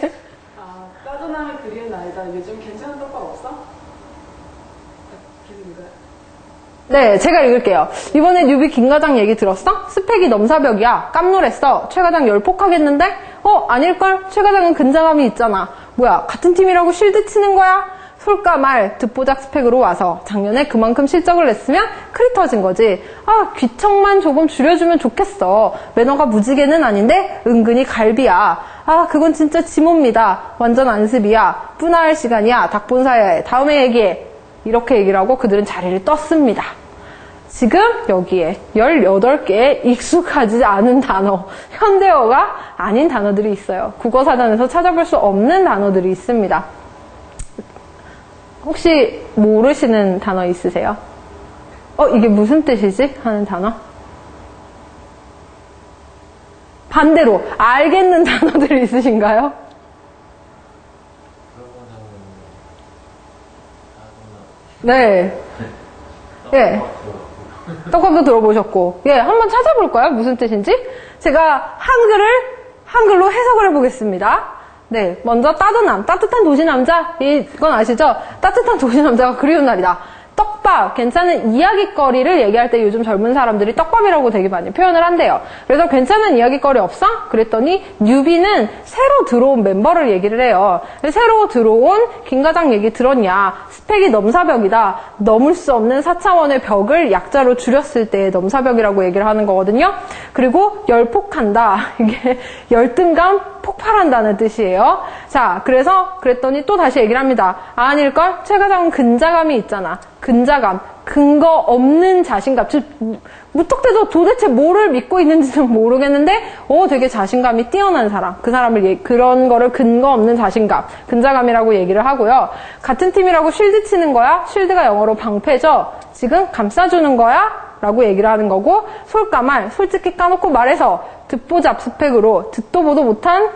따뜻함을 그리는 아이다. 요즘 괜찮은 떡밥 없어? 계속 읽어요. 네, 제가 읽을게요. 이번에 뉴비 김과장 얘기 들었어? 스펙이 넘사벽이야. 깜놀했어. 최 과장 열폭하겠는데? 아닐걸? 최 과장은 근자감이 있잖아. 뭐야, 같은 팀이라고 실드 치는 거야? 솔까 말 듣보작 스펙으로 와서 작년에 그만큼 실적을 냈으면 크리 터진 거지. 귀청만 조금 줄여주면 좋겠어. 매너가 무지개는 아닌데 은근히 갈비야. 그건 진짜 지모입니다. 완전 안습이야. 뿌나할 시간이야. 닭 본사야 해. 다음에 얘기해. 이렇게 얘기를 하고 그들은 자리를 떴습니다. 지금 여기에 18개의 익숙하지 않은 단어, 현대어가 아닌 단어들이 있어요. 국어사전에서 찾아볼 수 없는 단어들이 있습니다. 혹시 모르시는 단어 있으세요? 이게 무슨 뜻이지? 하는 단어? 반대로 알겠는 단어들이 있으신가요? 네. 예. 떡밥도 들어보셨고. 예, 한번 찾아볼까요? 무슨 뜻인지? 제가 한글로 해석을 해보겠습니다. 네. 먼저 따뜻한 도시 남자. 이건 아시죠? 따뜻한 도시 남자가 그리운 날이다. 떡밥, 괜찮은 이야깃거리를 얘기할 때 요즘 젊은 사람들이 떡밥이라고 되게 많이 표현을 한대요. 그래서 괜찮은 이야깃거리 없어? 그랬더니 뉴비는 새로 들어온 멤버를 얘기를 해요. 새로 들어온 김과장 얘기 들었냐? 스펙이 넘사벽이다. 넘을 수 없는 4차원의 벽을 약자로 줄였을 때 넘사벽이라고 얘기를 하는 거거든요. 그리고 열폭한다. 이게 열등감 폭발한다는 뜻이에요. 자, 그랬더니 또 다시 얘기를 합니다. 아닐걸? 최 과장은 근자감이 있잖아. 근자감, 근거 없는 자신감. 즉, 무턱대서 도대체 뭐를 믿고 있는지는 모르겠는데, 되게 자신감이 뛰어난 사람. 그 사람을, 그런 거를 근거 없는 자신감, 근자감이라고 얘기를 하고요. 같은 팀이라고 쉴드 치는 거야? 쉴드가 영어로 방패죠? 지금 감싸주는 거야? 라고 얘기를 하는 거고, 솔까말, 솔직히 까놓고 말해서, 듣보 잡스펙으로, 듣도 보도 못한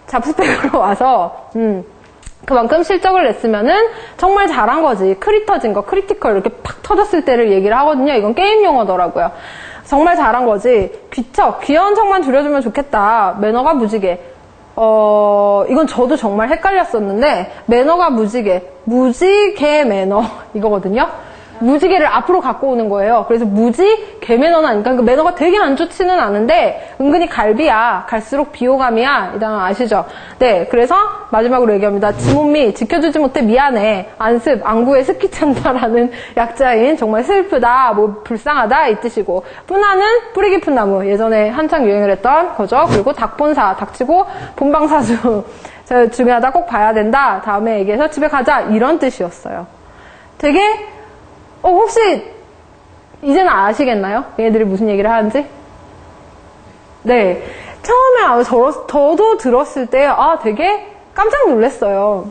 잡스펙으로 와서, 그만큼 실적을 냈으면은 정말 잘한 거지. 크리터진 거, 크리티컬 이렇게 팍 터졌을 때를 얘기를 하거든요. 이건 게임 용어더라고요. 정말 잘한 거지. 귀척, 귀여운 척만 줄여주면 좋겠다. 매너가 무지개. 이건 저도 정말 헷갈렸었는데, 매너가 무지개. 무지개 매너. 이거거든요. 무지개를 앞으로 갖고 오는 거예요. 그래서 무지 개매너는 아니까 그 매너가 되게 안 좋지는 않은데 은근히 갈비야. 갈수록 비호감이야. 이 단어 아시죠? 네, 그래서 마지막으로 얘기합니다. 지몸미 지켜주지 못해 미안해. 안습 안구에 스키 찬다라는 약자인 정말 슬프다, 뭐 불쌍하다 이 뜻이고, 뿌나는 뿌리 깊은 나무. 예전에 한창 유행을 했던 거죠. 그리고 닭본사 닥치고 본방사수 중요하다, 꼭 봐야 된다. 다음에 얘기해서 집에 가자, 이런 뜻이었어요. 되게 혹시 이제는 아시겠나요? 얘네들이 무슨 얘기를 하는지? 네. 처음에 저도 들었을 때 되게 깜짝 놀랐어요.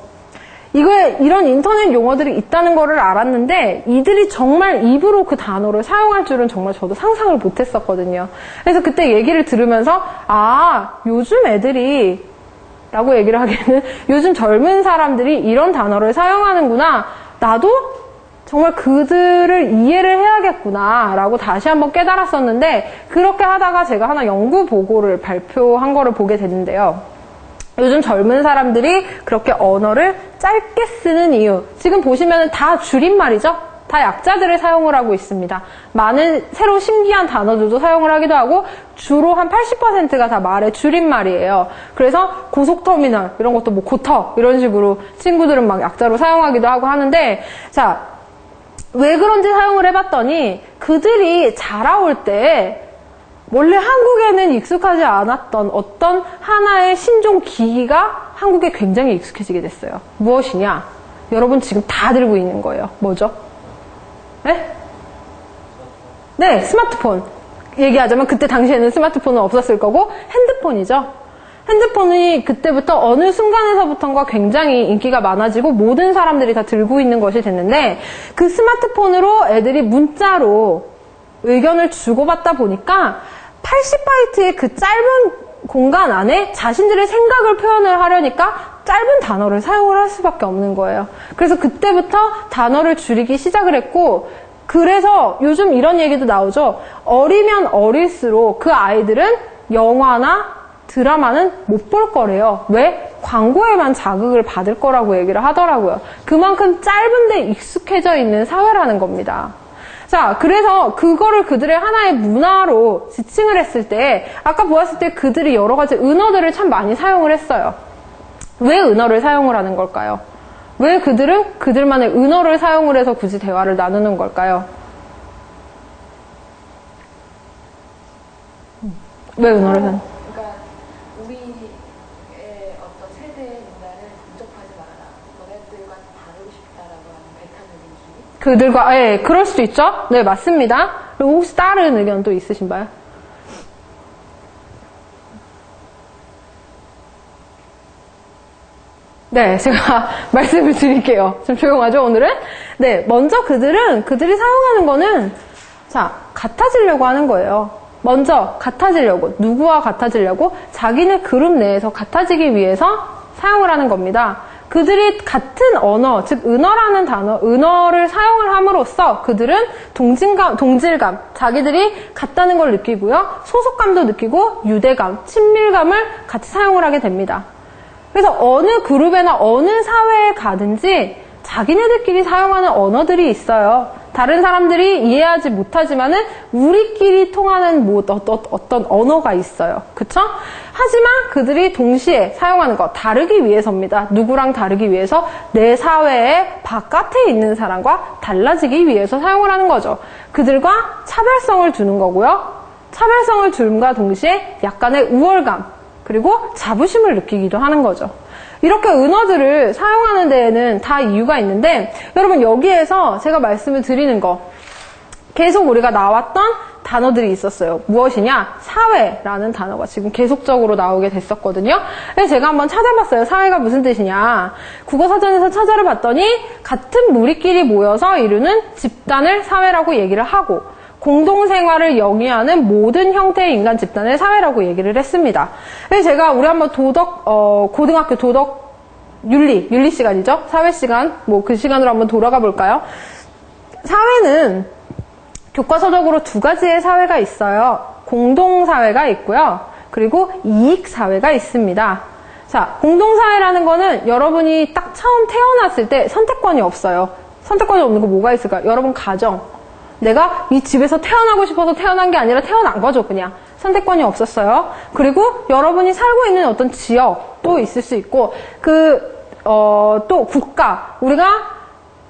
이런 인터넷 용어들이 있다는 거를 알았는데 이들이 정말 입으로 그 단어를 사용할 줄은 정말 저도 상상을 못했었거든요. 그래서 그때 얘기를 들으면서 요즘 애들이 라고 얘기를 하기에는 요즘 젊은 사람들이 이런 단어를 사용하는구나. 나도 정말 그들을 이해를 해야겠구나 라고 다시 한번 깨달았었는데, 그렇게 하다가 제가 하나 연구 보고를 발표한 거를 보게 됐는데요. 요즘 젊은 사람들이 그렇게 언어를 짧게 쓰는 이유, 지금 보시면 다 줄임말이죠? 다 약자들을 사용을 하고 있습니다. 많은 새로 신기한 단어들도 사용을 하기도 하고, 주로 한 80%가 다 말의 줄임말이에요. 그래서 고속터미널 이런 것도 뭐 고터 이런 식으로 친구들은 막 약자로 사용하기도 하고 하는데, 자, 왜 그런지 사용을 해봤더니 그들이 자라올 때 원래 한국에는 익숙하지 않았던 어떤 하나의 신종 기기가 한국에 굉장히 익숙해지게 됐어요. 무엇이냐? 여러분 지금 다 들고 있는 거예요. 뭐죠? 네? 네, 스마트폰. 얘기하자면 그때 당시에는 스마트폰은 없었을 거고 핸드폰이죠. 핸드폰이 그때부터 어느 순간에서부턴가 굉장히 인기가 많아지고 모든 사람들이 다 들고 있는 것이 됐는데, 그 스마트폰으로 애들이 문자로 의견을 주고받다 보니까 80바이트의 그 짧은 공간 안에 자신들의 생각을 표현을 하려니까 짧은 단어를 사용을 할 수밖에 없는 거예요. 그래서 그때부터 단어를 줄이기 시작을 했고, 그래서 요즘 이런 얘기도 나오죠. 어리면 어릴수록 그 아이들은 영화나 드라마는 못 볼 거래요. 왜? 광고에만 자극을 받을 거라고 얘기를 하더라고요. 그만큼 짧은데 익숙해져 있는 사회라는 겁니다. 자, 그래서 그거를 그들의 하나의 문화로 지칭을 했을 때, 아까 보았을 때 그들이 여러 가지 은어들을 참 많이 사용을 했어요. 왜 은어를 사용을 하는 걸까요? 왜 그들은 그들만의 은어를 사용을 해서 굳이 대화를 나누는 걸까요? 왜 은어를 사용? 그러니까 우리의 어떤 세대의 문화를 분석하지 말아라. 너네들과 다르고 싶다라고 하는 배타적인 그들과, 예, 그럴 수도 있죠? 네, 맞습니다. 그리고 혹시 다른 의견 또 있으신가요? 네, 제가 말씀을 드릴게요. 좀 조용하죠, 오늘은? 네, 먼저 그들이 사용하는 거는, 자, 같아지려고 하는 거예요. 먼저 같아지려고, 누구와 같아지려고? 자기네 그룹 내에서 같아지기 위해서 사용을 하는 겁니다. 그들이 같은 언어, 즉 은어라는 단어, 은어를 사용을 함으로써 그들은 동질감, 자기들이 같다는 걸 느끼고요. 소속감도 느끼고 유대감, 친밀감을 같이 사용을 하게 됩니다. 그래서 어느 그룹에나 어느 사회에 가든지 자기네들끼리 사용하는 언어들이 있어요. 다른 사람들이 이해하지 못하지만은 우리끼리 통하는 어떤 언어가 있어요. 그쵸? 하지만 그들이 동시에 사용하는 거 다르기 위해서입니다. 누구랑 다르기 위해서? 내 사회의 바깥에 있는 사람과 달라지기 위해서 사용을 하는 거죠. 그들과 차별성을 두는 거고요. 차별성을 줌과 동시에 약간의 우월감 그리고 자부심을 느끼기도 하는 거죠. 이렇게 은어들을 사용하는 데에는 다 이유가 있는데 여러분 여기에서 제가 말씀을 드리는 거 계속 우리가 나왔던 단어들이 있었어요. 무엇이냐? 사회라는 단어가 지금 계속적으로 나오게 됐었거든요. 그래서 제가 한번 찾아봤어요. 사회가 무슨 뜻이냐? 국어사전에서 찾아를 봤더니 같은 무리끼리 모여서 이루는 집단을 사회라고 얘기를 하고 공동생활을 영위하는 모든 형태의 인간 집단을 사회라고 얘기를 했습니다. 그래서 제가 우리 한번 고등학교 도덕 윤리 시간이죠? 사회 시간, 그 시간으로 한번 돌아가 볼까요? 사회는 교과서적으로 두 가지의 사회가 있어요. 공동사회가 있고요. 그리고 이익사회가 있습니다. 자, 공동사회라는 거는 여러분이 딱 처음 태어났을 때 선택권이 없어요. 선택권이 없는 거 뭐가 있을까요? 여러분 가정. 내가 이 집에서 태어나고 싶어서 태어난 게 아니라 태어난 거죠, 그냥. 선택권이 없었어요. 그리고 여러분이 살고 있는 어떤 지역도 있을 수 있고, 또 국가. 우리가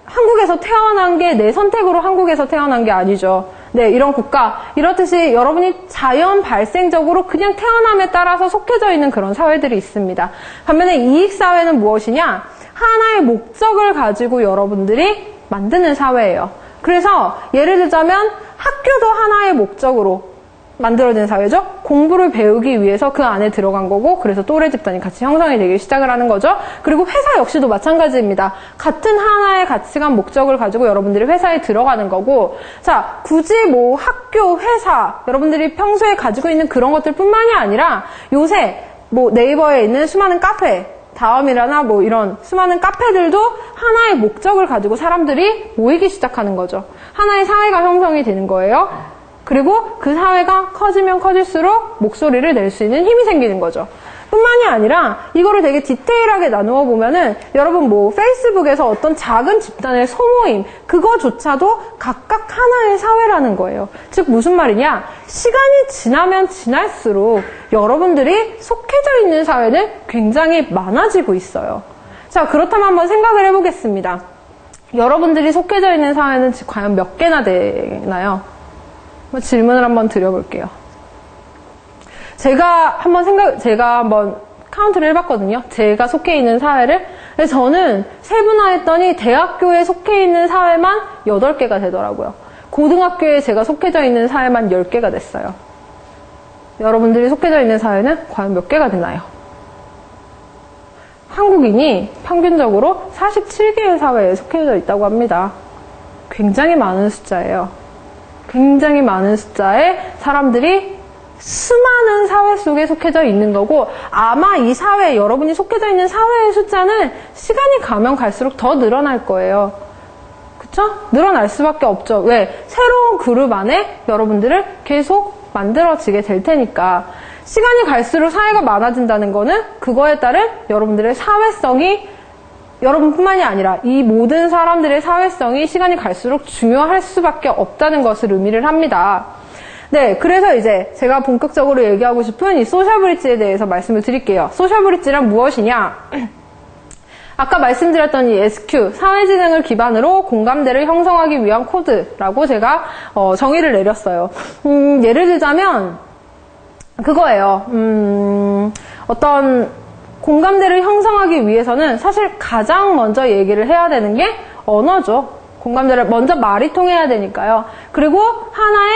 한국에서 태어난 게 내 선택으로 한국에서 태어난 게 아니죠. 네, 이런 국가. 이렇듯이 여러분이 자연 발생적으로 그냥 태어남에 따라서 속해져 있는 그런 사회들이 있습니다. 반면에 이익사회는 무엇이냐? 하나의 목적을 가지고 여러분들이 만드는 사회예요. 그래서 예를 들자면 학교도 하나의 목적으로 만들어진 사회죠. 공부를 배우기 위해서 그 안에 들어간 거고 그래서 또래 집단이 같이 형성이 되기 시작을 하는 거죠. 그리고 회사 역시도 마찬가지입니다. 같은 하나의 가치관 목적을 가지고 여러분들이 회사에 들어가는 거고 자 굳이 학교, 회사 여러분들이 평소에 가지고 있는 그런 것들 뿐만이 아니라 요새 네이버에 있는 수많은 카페 다음이라나 이런 수많은 카페들도 하나의 목적을 가지고 사람들이 모이기 시작하는 거죠. 하나의 사회가 형성이 되는 거예요. 그리고 그 사회가 커지면 커질수록 목소리를 낼 수 있는 힘이 생기는 거죠. 뿐만이 아니라 이거를 되게 디테일하게 나누어 보면은 여러분 페이스북에서 어떤 작은 집단의 소모임 그거조차도 각각 하나의 사회라는 거예요. 즉 무슨 말이냐? 시간이 지나면 지날수록 여러분들이 속해져 있는 사회는 굉장히 많아지고 있어요. 자 그렇다면 한번 생각을 해보겠습니다. 여러분들이 속해져 있는 사회는 과연 몇 개나 되나요? 질문을 한번 드려볼게요. 제가 한번 카운트를 해봤거든요. 제가 속해 있는 사회를. 근데 저는 세분화했더니 대학교에 속해 있는 사회만 8개가 되더라고요. 고등학교에 제가 속해져 있는 사회만 10개가 됐어요. 여러분들이 속해져 있는 사회는 과연 몇 개가 되나요? 한국인이 평균적으로 47개의 사회에 속해져 있다고 합니다. 굉장히 많은 숫자예요. 굉장히 많은 숫자의 사람들이 수많은 사회 속에 속해져 있는 거고 아마 이 사회, 여러분이 속해져 있는 사회의 숫자는 시간이 가면 갈수록 더 늘어날 거예요. 그쵸? 늘어날 수밖에 없죠. 왜? 새로운 그룹 안에 여러분들을 계속 만들어지게 될 테니까. 시간이 갈수록 사회가 많아진다는 거는 그거에 따른 여러분들의 사회성이 여러분뿐만이 아니라 이 모든 사람들의 사회성이 시간이 갈수록 중요할 수밖에 없다는 것을 의미를 합니다. 네, 그래서 이제 제가 본격적으로 얘기하고 싶은 이 소셜 브릿지에 대해서 말씀을 드릴게요. 소셜 브릿지란 무엇이냐? 아까 말씀드렸던 이 SQ, 사회지능을 기반으로 공감대를 형성하기 위한 코드라고 제가 정의를 내렸어요. 예를 들자면 그거예요. 어떤 공감대를 형성하기 위해서는 사실 가장 먼저 얘기를 해야 되는 게 언어죠. 공감대를 먼저 말이 통해야 되니까요. 그리고 하나의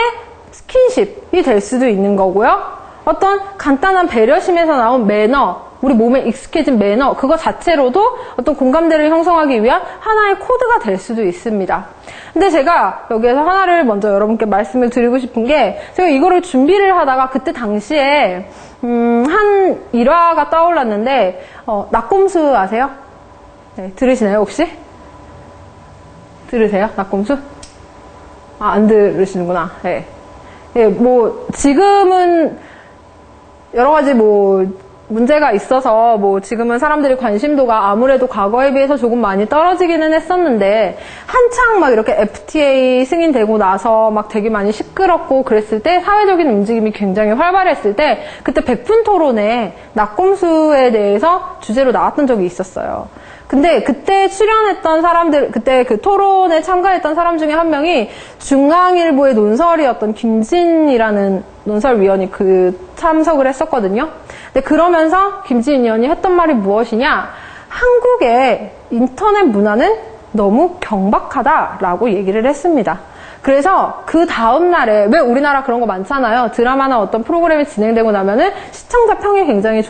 스킨십이 될 수도 있는 거고요. 어떤 간단한 배려심에서 나온 매너, 우리 몸에 익숙해진 매너, 그거 자체로도 어떤 공감대를 형성하기 위한 하나의 코드가 될 수도 있습니다. 근데 제가 여기에서 하나를 먼저 여러분께 말씀을 드리고 싶은 게, 제가 이거를 준비를 하다가 그때 당시에 한 일화가 떠올랐는데, 낙곰수 아세요? 네, 들으시나요 혹시? 들으세요? 낙곰수? 안 들으시는구나. 네. 예, 뭐 지금은 여러 가지 문제가 있어서 지금은 사람들이 관심도가 아무래도 과거에 비해서 조금 많이 떨어지기는 했었는데, 한창 막 이렇게 FTA 승인되고 나서 막 되게 많이 시끄럽고 그랬을 때, 사회적인 움직임이 굉장히 활발했을 때, 그때 백분 토론에 낙곰수에 대해서 주제로 나왔던 적이 있었어요. 근데 그때 출연했던 사람들, 그때 그 토론에 참가했던 사람 중에 한 명이 중앙일보의 논설이었던 김진이라는 논설위원이 참석을 했었거든요. 근데 그러면서 김진 의원이 했던 말이 무엇이냐? 한국의 인터넷 문화는 너무 경박하다라고 얘기를 했습니다. 그래서 그 다음날에, 왜 우리나라 그런 거 많잖아요. 드라마나 어떤 프로그램이 진행되고 나면은 시청자 평이 굉장히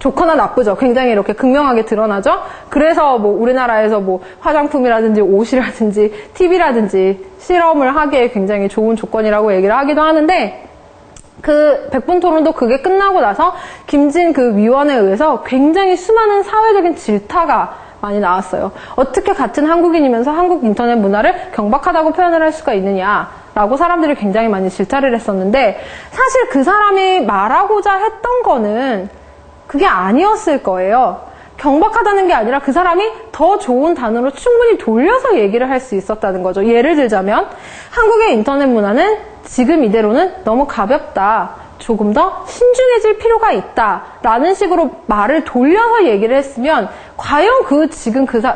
좋거나 나쁘죠. 굉장히 이렇게 극명하게 드러나죠. 그래서 우리나라에서 화장품이라든지 옷이라든지 TV라든지 실험을 하기에 굉장히 좋은 조건이라고 얘기를 하기도 하는데, 그 백분 토론도 그게 끝나고 나서 김진 그 위원에 의해서 굉장히 수많은 사회적인 질타가 많이 나왔어요. 어떻게 같은 한국인이면서 한국 인터넷 문화를 경박하다고 표현을 할 수가 있느냐라고 사람들이 굉장히 많이 질타를 했었는데, 사실 그 사람이 말하고자 했던 거는 그게 아니었을 거예요. 경박하다는 게 아니라 그 사람이 더 좋은 단어로 충분히 돌려서 얘기를 할 수 있었다는 거죠. 예를 들자면, 한국의 인터넷 문화는 지금 이대로는 너무 가볍다, 조금 더 신중해질 필요가 있다 라는 식으로 말을 돌려서 얘기를 했으면, 과연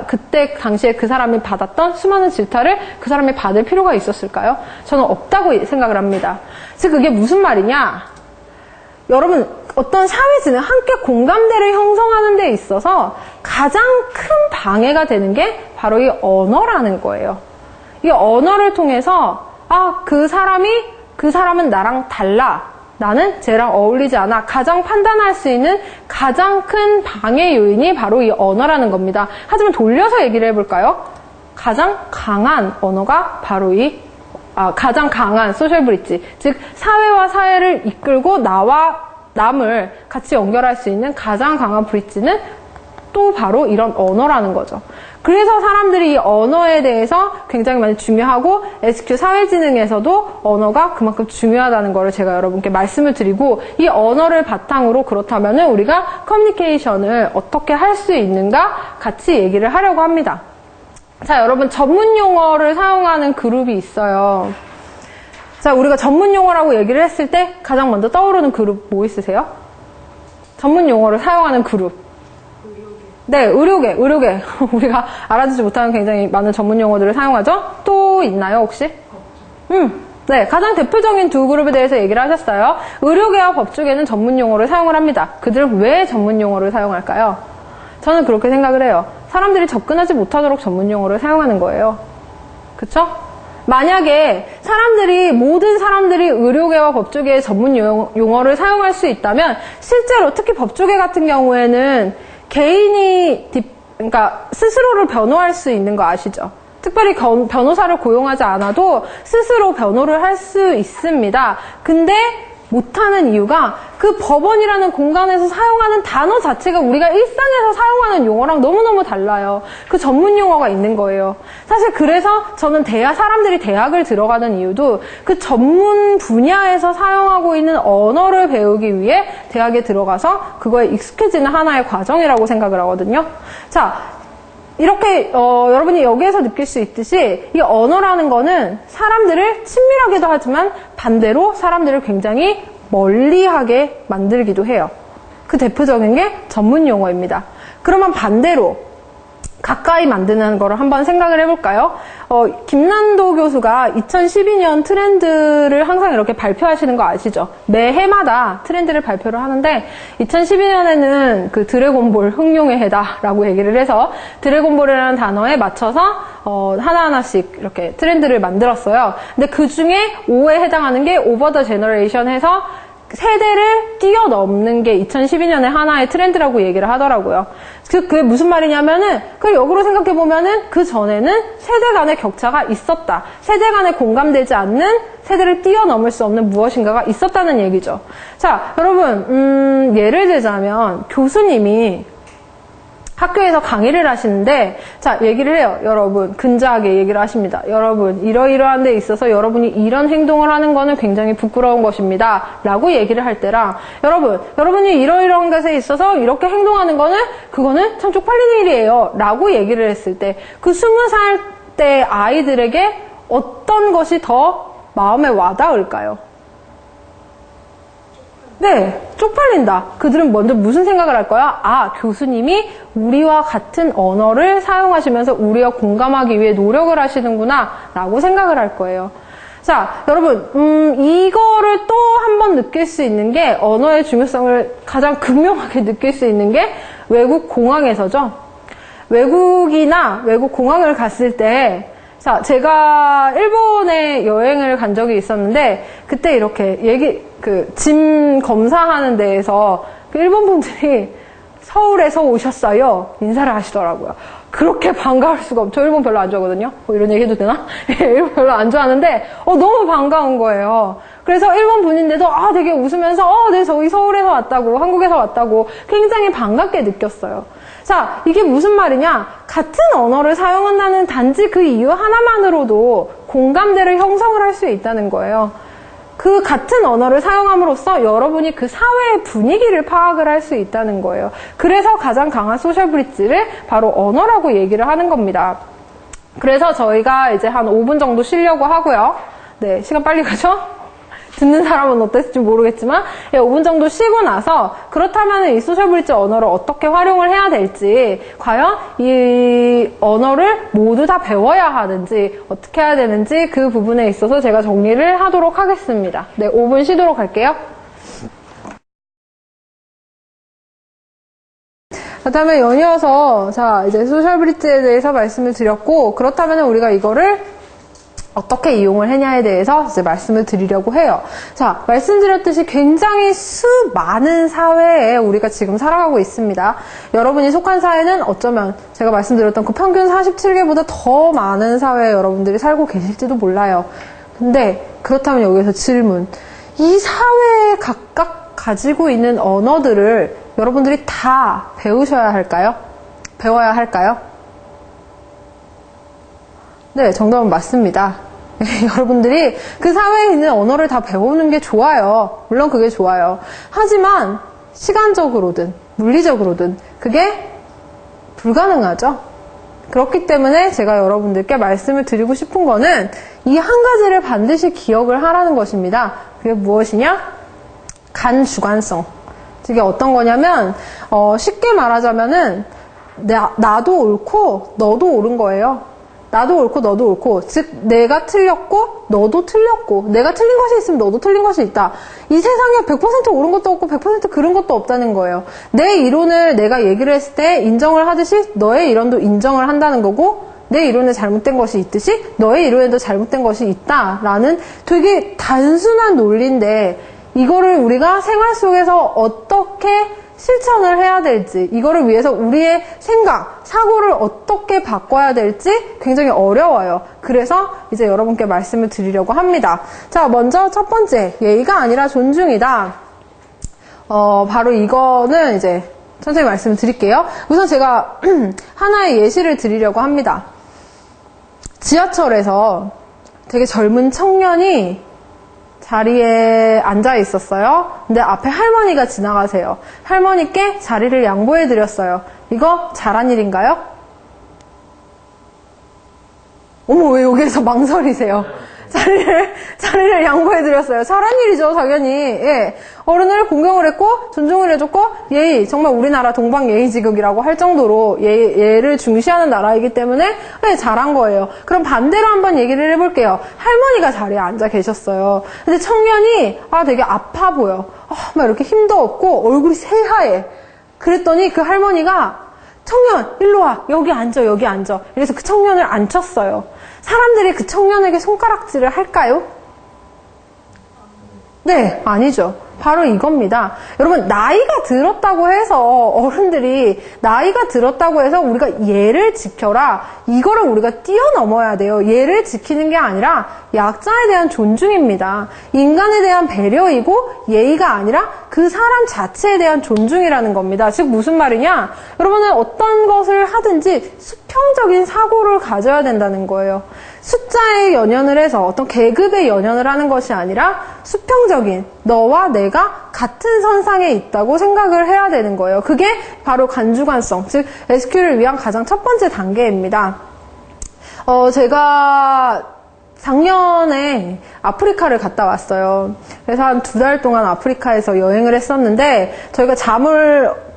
그때 당시에 그 사람이 받았던 수많은 질타를 그 사람이 받을 필요가 있었을까요? 저는 없다고 생각을 합니다. 즉 그게 무슨 말이냐? 여러분, 어떤 사회지는 함께 공감대를 형성하는 데 있어서 가장 큰 방해가 되는 게 바로 이 언어라는 거예요. 이 언어를 통해서 그 사람은 나랑 달라, 나는 쟤랑 어울리지 않아, 가장 판단할 수 있는 가장 큰 방해 요인이 바로 이 언어라는 겁니다. 하지만 돌려서 얘기를 해볼까요? 가장 강한 언어가 바로 가장 강한 소셜 브릿지, 즉 사회와 사회를 이끌고 나와 남을 같이 연결할 수 있는 가장 강한 브릿지는 또 바로 이런 언어라는 거죠. 그래서 사람들이 이 언어에 대해서 굉장히 많이 중요하고, SQ 사회지능에서도 언어가 그만큼 중요하다는 거를 제가 여러분께 말씀을 드리고, 이 언어를 바탕으로 그렇다면은 우리가 커뮤니케이션을 어떻게 할 수 있는가 같이 얘기를 하려고 합니다. 자, 여러분, 전문 용어를 사용하는 그룹이 있어요. 자, 우리가 전문 용어라고 얘기를 했을 때 가장 먼저 떠오르는 그룹 뭐 있으세요? 전문 용어를 사용하는 그룹. 네, 의료계. 우리가 알아듣지 못하는 굉장히 많은 전문 용어들을 사용하죠? 또 있나요, 혹시? 네, 가장 대표적인 두 그룹에 대해서 얘기를 하셨어요. 의료계와 법조계는 전문 용어를 사용을 합니다. 그들은 왜 전문 용어를 사용할까요? 저는 그렇게 생각을 해요. 사람들이 못하도록 전문 용어를 사용하는 거예요. 그쵸? 만약에 모든 사람들이 의료계와 법조계의 전문 용어를 사용할 수 있다면, 실제로 특히 법조계 같은 경우에는 개인이 그러니까 스스로를 변호할 수 있는 거 아시죠? 특별히 변호사를 고용하지 않아도 스스로 변호를 할 수 있습니다. 근데 못하는 이유가 그 법원이라는 공간에서 사용하는 단어 자체가 우리가 일상에서 사용하는 용어랑 너무너무 달라요. 그 전문 용어가 있는 거예요. 사실 그래서 저는 사람들이 대학을 들어가는 이유도 그 전문 분야에서 사용하고 있는 언어를 배우기 위해 대학에 들어가서 그거에 익숙해지는 하나의 과정이라고 생각을 하거든요. 자, 이렇게 여러분이 여기에서 느낄 수 있듯이 이 언어라는 거는 사람들을 친밀하게도 하지만 반대로 사람들을 굉장히 멀리하게 만들기도 해요. 그 대표적인 게 전문 용어입니다. 그러면 반대로 가까이 만드는 거를 한번 생각을 해볼까요? 김난도 교수가 2012년 트렌드를 항상 이렇게 발표하시는 거 아시죠? 매해마다 트렌드를 발표를 하는데 2012년에는 그 드래곤볼 흥룡의 해다라고 얘기를 해서 드래곤볼이라는 단어에 맞춰서 하나하나씩 이렇게 트렌드를 만들었어요. 근데 그 중에 5에 해당하는 게 오버 더 제너레이션 해서 세대를 뛰어넘는 게 2012년에 하나의 트렌드라고 얘기를 하더라고요. 그게 무슨 말이냐면은, 그걸 역으로 생각해보면은, 그 전에는 세대 간의 격차가 있었다. 세대 간에 공감되지 않는 세대를 뛰어넘을 수 없는 무엇인가가 있었다는 얘기죠. 자, 여러분, 예를 들자면, 교수님이 학교에서 강의를 하시는데, 자, 얘기를 해요. 여러분, 근자하게 얘기를 하십니다. 여러분, 이러이러한 데 있어서 여러분이 이런 행동을 하는 거는 굉장히 부끄러운 것입니다. 라고 얘기를 할 때랑, 여러분이 이러이러한 것에 있어서 이렇게 행동하는 거는, 그거는 참 쪽팔리는 일이에요. 라고 얘기를 했을 때, 그 20살 때 아이들에게 어떤 것이 더 마음에 와닿을까요? 네, 쪽팔린다. 그들은 먼저 무슨 생각을 할 거야? 아, 교수님이 우리와 같은 언어를 사용하시면서 우리와 공감하기 위해 노력을 하시는구나 라고 생각을 할 거예요. 자, 여러분, 이거를 또 한 번 느낄 수 있는 게, 언어의 중요성을 가장 극명하게 느낄 수 있는 게 외국 공항에서죠. 외국이나 외국 공항을 갔을 때, 자, 제가 일본에 여행을 간 적이 있었는데, 그때 이렇게 짐 검사하는 데에서 그 일본 분들이 서울에서 오셨어요. 인사를 하시더라고요. 그렇게 반가울 수가 없죠. 저 일본 별로 안 좋아하거든요. 이런 얘기 해도 되나? 일본 별로 안 좋아하는데, 너무 반가운 거예요. 그래서 일본 분인데도, 되게 웃으면서, 네, 저기 서울에서 왔다고, 한국에서 왔다고, 굉장히 반갑게 느꼈어요. 자, 이게 무슨 말이냐? 같은 언어를 사용한다는 단지 그 이유 하나만으로도 공감대를 형성을 할 수 있다는 거예요. 그 같은 언어를 사용함으로써 여러분이 그 사회의 분위기를 파악을 할 수 있다는 거예요. 그래서 가장 강한 소셜 브릿지를 바로 언어라고 얘기를 하는 겁니다. 그래서 저희가 이제 한 5분 정도 쉬려고 하고요. 네, 시간 빨리 가죠? 듣는 사람은 어땠을지 모르겠지만 5분 정도 쉬고 나서 그렇다면 이 소셜 브릿지 언어를 어떻게 활용을 해야 될지, 과연 이 언어를 모두 다 배워야 하는지, 어떻게 해야 되는지 그 부분에 있어서 제가 정리를 하도록 하겠습니다. 네, 5분 쉬도록 할게요. 그다음에 연이어서 자, 이제 소셜 브릿지에 대해서 말씀을 드렸고, 그렇다면 우리가 이거를 어떻게 이용을 했냐에 대해서 이제 말씀을 드리려고 해요. 자, 말씀드렸듯이 굉장히 수많은 사회에 우리가 지금 살아가고 있습니다. 여러분이 속한 사회는 어쩌면 제가 말씀드렸던 그 평균 47개보다 더 많은 사회에 여러분들이 살고 계실지도 몰라요. 근데 그렇다면 여기서 질문. 이 사회에 각각 가지고 있는 언어들을 여러분들이 다 배우셔야 할까요? 배워야 할까요? 네, 정답은 맞습니다. 여러분들이 그 사회에 있는 언어를 다 배우는 게 좋아요. 물론 그게 좋아요. 하지만 시간적으로든 물리적으로든 그게 불가능하죠. 그렇기 때문에 제가 여러분들께 말씀을 드리고 싶은 거는 이 한 가지를 반드시 기억을 하라는 것입니다. 그게 무엇이냐? 간주관성. 이게 어떤 거냐면 쉽게 말하자면은 나도 옳고 너도 옳은 거예요. 나도 옳고 너도 옳고, 즉 내가 틀렸고 너도 틀렸고, 내가 틀린 것이 있으면 너도 틀린 것이 있다. 이 세상에 100% 옳은 것도 없고 100% 그른 것도 없다는 거예요. 내 이론을 내가 얘기를 했을 때 인정을 하듯이 너의 이론도 인정을 한다는 거고, 내 이론에 잘못된 것이 있듯이 너의 이론에도 잘못된 것이 있다라는 되게 단순한 논리인데, 이거를 우리가 생활 속에서 어떻게 실천을 해야 될지, 이거를 위해서 우리의 생각, 사고를 어떻게 바꿔야 될지 굉장히 어려워요. 그래서 이제 여러분께 말씀을 드리려고 합니다. 자, 먼저 첫 번째, 예의가 아니라 존중이다. 바로 이거는 이제 천천히 말씀을 드릴게요. 우선 제가 하나의 예시를 드리려고 합니다. 지하철에서 되게 젊은 청년이 자리에 앉아 있었어요. 근데 앞에 할머니가 지나가세요. 할머니께 자리를 양보해 드렸어요. 이거 잘한 일인가요? 어머, 왜 여기에서 망설이세요? 자리를 양보해드렸어요. 잘한 일이죠, 당연히. 예. 어른을 공경을 했고, 존중을 해줬고, 예의, 정말 우리나라 동방예의지국이라고 할 정도로 예를 중시하는 나라이기 때문에, 네, 잘한 거예요. 그럼 반대로 한번 얘기를 해볼게요. 할머니가 자리에 앉아 계셨어요. 근데 청년이, 되게 아파 보여. 막 이렇게 힘도 없고, 얼굴이 새하얘. 그랬더니 그 할머니가, 청년, 일로 와. 여기 앉아, 여기 앉아. 이래서 그 청년을 앉혔어요. 사람들이 그 청년에게 손가락질을 할까요? 네, 아니죠. 바로 이겁니다. 여러분, 나이가 들었다고 해서 어른들이 나이가 들었다고 해서 우리가 예를 지켜라. 이거를 우리가 뛰어넘어야 돼요. 예를 지키는 게 아니라 약자에 대한 존중입니다. 인간에 대한 배려이고 예의가 아니라 그 사람 자체에 대한 존중이라는 겁니다. 즉 무슨 말이냐? 여러분은 어떤 것을 하든지 수평적인 사고를 가져야 된다는 거예요. 숫자에 연연을 해서 어떤 계급에 연연을 하는 것이 아니라 수평적인 너와 내가 같은 선상에 있다고 생각을 해야 되는 거예요. 그게 바로 간주관성, 즉 SQ를 위한 가장 첫 번째 단계입니다. 제가 작년에 아프리카를 갔다 왔어요. 그래서 한 2달 동안 아프리카에서 여행을 했었는데 저희가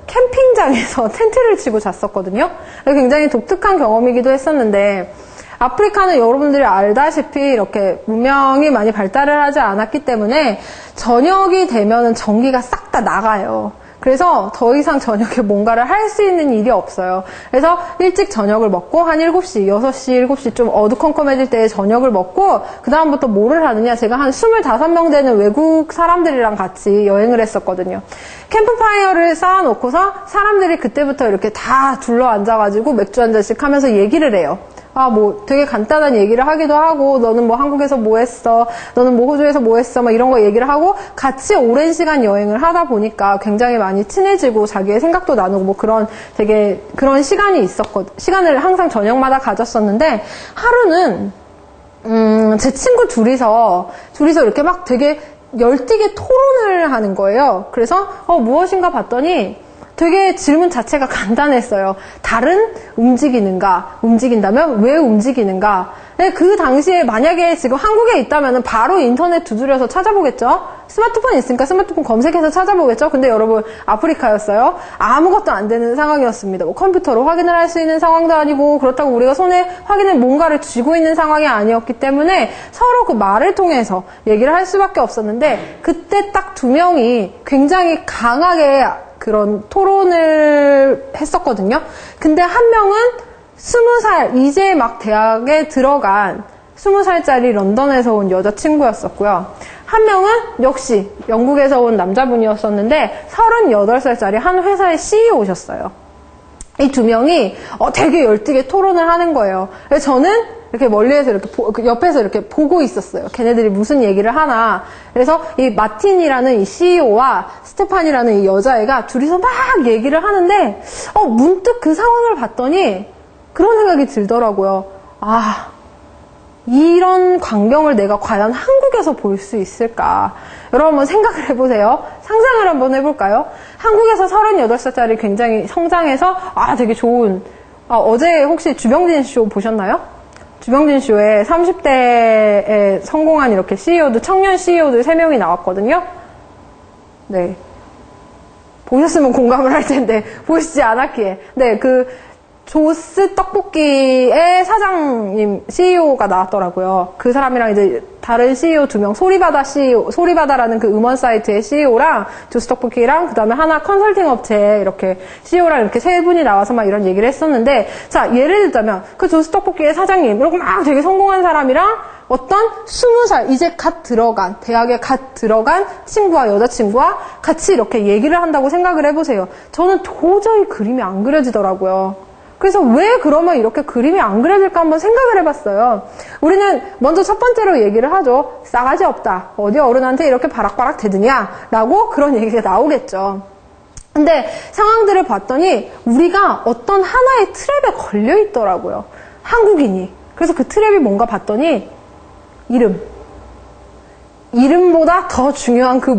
캠핑장에서 텐트를 치고 잤었거든요. 굉장히 독특한 경험이기도 했었는데 아프리카는 여러분들이 알다시피 이렇게 문명이 많이 발달을 하지 않았기 때문에 저녁이 되면은 전기가 싹 다 나가요. 그래서 더 이상 저녁에 뭔가를 할 수 있는 일이 없어요. 그래서 일찍 저녁을 먹고 한 7시, 6시, 7시 좀 어두컴컴해질 때에 저녁을 먹고 그 다음부터 뭐를 하느냐. 제가 한 25명 되는 외국 사람들이랑 같이 여행을 했었거든요. 캠프파이어를 쌓아놓고서 사람들이 그때부터 이렇게 다 둘러앉아가지고 맥주 한 잔씩 하면서 얘기를 해요. 되게 간단한 얘기를 하기도 하고, 너는 뭐 한국에서 뭐 했어? 너는 뭐 호주에서 뭐 했어? 막 이런 거 얘기를 하고, 같이 오랜 시간 여행을 하다 보니까 굉장히 많이 친해지고, 자기의 생각도 나누고, 뭐 그런 시간이 있었거든. 시간을 항상 저녁마다 가졌었는데, 하루는, 제 친구 둘이서 이렇게 막 되게 열띠게 토론을 하는 거예요. 그래서, 무엇인가 봤더니, 되게 질문 자체가 간단했어요. 달은 움직인다면 왜 움직이는가? 네, 그 당시에 만약에 지금 한국에 있다면 바로 인터넷 두드려서 찾아보겠죠? 스마트폰 있으니까 스마트폰 검색해서 찾아보겠죠? 근데 여러분, 아프리카였어요. 아무것도 안 되는 상황이었습니다. 뭐 컴퓨터로 확인을 할 수 있는 상황도 아니고, 그렇다고 우리가 손에 확인을 뭔가를 쥐고 있는 상황이 아니었기 때문에 서로 그 말을 통해서 얘기를 할 수밖에 없었는데, 그때 딱 2명이 굉장히 강하게 그런 토론을 했었거든요. 근데 한 명은 20살, 이제 막 대학에 들어간 20살짜리 런던에서 온 여자친구였었고요. 한 명은 역시 영국에서 온 남자분이었었는데 38살짜리 한 회사의 CEO셨어요. 이 2명이 되게 열띠게 토론을 하는 거예요. 그래서 저는 이렇게 멀리에서 이렇게 옆에서 이렇게 보고 있었어요. 걔네들이 무슨 얘기를 하나. 그래서 이 마틴이라는 이 CEO와 스테판이라는 이 여자애가 둘이서 막 얘기를 하는데 문득 그 상황을 봤더니 그런 생각이 들더라고요. 이런 광경을 내가 과연 한국에서 볼 수 있을까? 여러분 한번 생각을 해보세요. 상상을 한번 해볼까요? 한국에서 38살짜리 굉장히 성장해서 되게 좋은 어제 혹시 주병진 쇼 보셨나요? 주병진 쇼에 30대에 성공한 이렇게 CEO들, 청년 CEO들 3명이 나왔거든요. 네. 보셨으면 공감을 할 텐데, 보시지 않았기에. 네, 조스 떡볶이의 사장님, CEO가 나왔더라고요. 그 사람이랑 이제 다른 CEO 2명, 소리바다라는 그 음원 사이트의 CEO랑 조스 떡볶이랑 그 다음에 하나 컨설팅 업체에 이렇게 CEO랑 이렇게 3분이 나와서 막 이런 얘기를 했었는데, 자, 예를 들자면 그 조스 떡볶이의 사장님, 이렇게 막 되게 성공한 사람이랑 어떤 20살, 이제 대학에 갓 들어간 친구와 여자친구와 같이 이렇게 얘기를 한다고 생각을 해보세요. 저는 도저히 그림이 안 그려지더라고요. 그래서 왜 그러면 이렇게 그림이 안 그려질까 한번 생각을 해봤어요. 우리는 먼저 첫 번째로 얘기를 하죠. 싸가지 없다. 어디 어른한테 이렇게 바락바락 대드냐? 라고 그런 얘기가 나오겠죠. 근데 상황들을 봤더니 우리가 어떤 하나의 트랩에 걸려 있더라고요. 한국인이. 그래서 그 트랩이 뭔가 봤더니 이름보다 더 중요한 그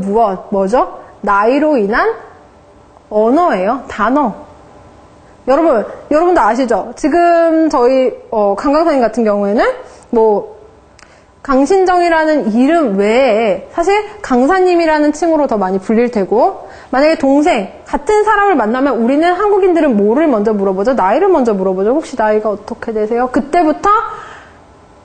뭐죠? 나이로 인한 언어예요. 단어. 여러분도 아시죠? 지금 저희 강강사님 같은 경우에는 강신정이라는 이름 외에 사실 강사님이라는 칭호로 더 많이 불릴 테고, 만약에 동생, 같은 사람을 만나면 우리는 한국인들은 뭐를 먼저 물어보죠? 나이를 먼저 물어보죠. 혹시 나이가 어떻게 되세요? 그때부터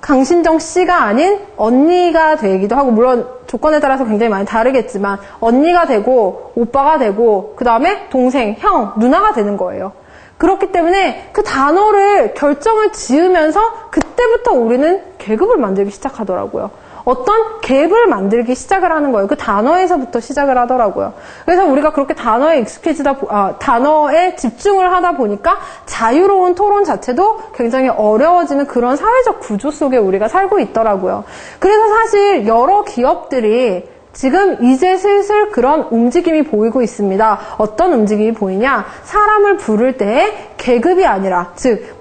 강신정 씨가 아닌 언니가 되기도 하고, 물론 조건에 따라서 굉장히 많이 다르겠지만 언니가 되고 오빠가 되고 그 다음에 동생, 형, 누나가 되는 거예요. 그렇기 때문에 그 단어를 결정을 지으면서 그때부터 우리는 계급을 만들기 시작하더라고요. 어떤 갭을 만들기 시작을 하는 거예요. 그 단어에서부터 시작을 하더라고요. 그래서 우리가 그렇게 단어에 단어에 집중을 하다 보니까 자유로운 토론 자체도 굉장히 어려워지는 그런 사회적 구조 속에 우리가 살고 있더라고요. 그래서 사실 여러 기업들이 지금 이제 슬슬 그런 움직임이 보이고 있습니다. 어떤 움직임이 보이냐? 사람을 부를 때 계급이 아니라, 즉,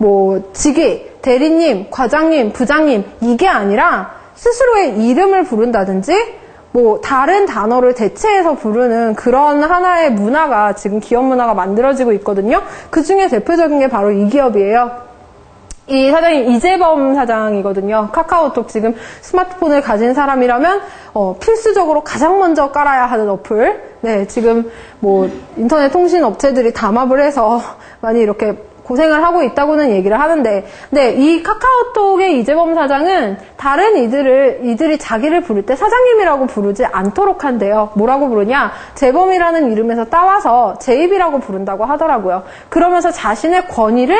직위, 대리님, 과장님, 부장님, 이게 아니라 스스로의 이름을 부른다든지 다른 단어를 대체해서 부르는 그런 하나의 문화가 지금 기업 문화가 만들어지고 있거든요. 그 중에 대표적인 게 바로 이 기업이에요. 이 사장이 이재범 사장이거든요. 카카오톡 지금 스마트폰을 가진 사람이라면 필수적으로 가장 먼저 깔아야 하는 어플. 네, 지금 인터넷 통신 업체들이 담합을 해서 많이 이렇게 고생을 하고 있다고는 얘기를 하는데, 네, 이 카카오톡의 이재범 사장은 다른 이들이 자기를 부를 때 사장님이라고 부르지 않도록 한대요. 뭐라고 부르냐? 재범이라는 이름에서 따와서 제입이라고 부른다고 하더라고요. 그러면서 자신의 권위를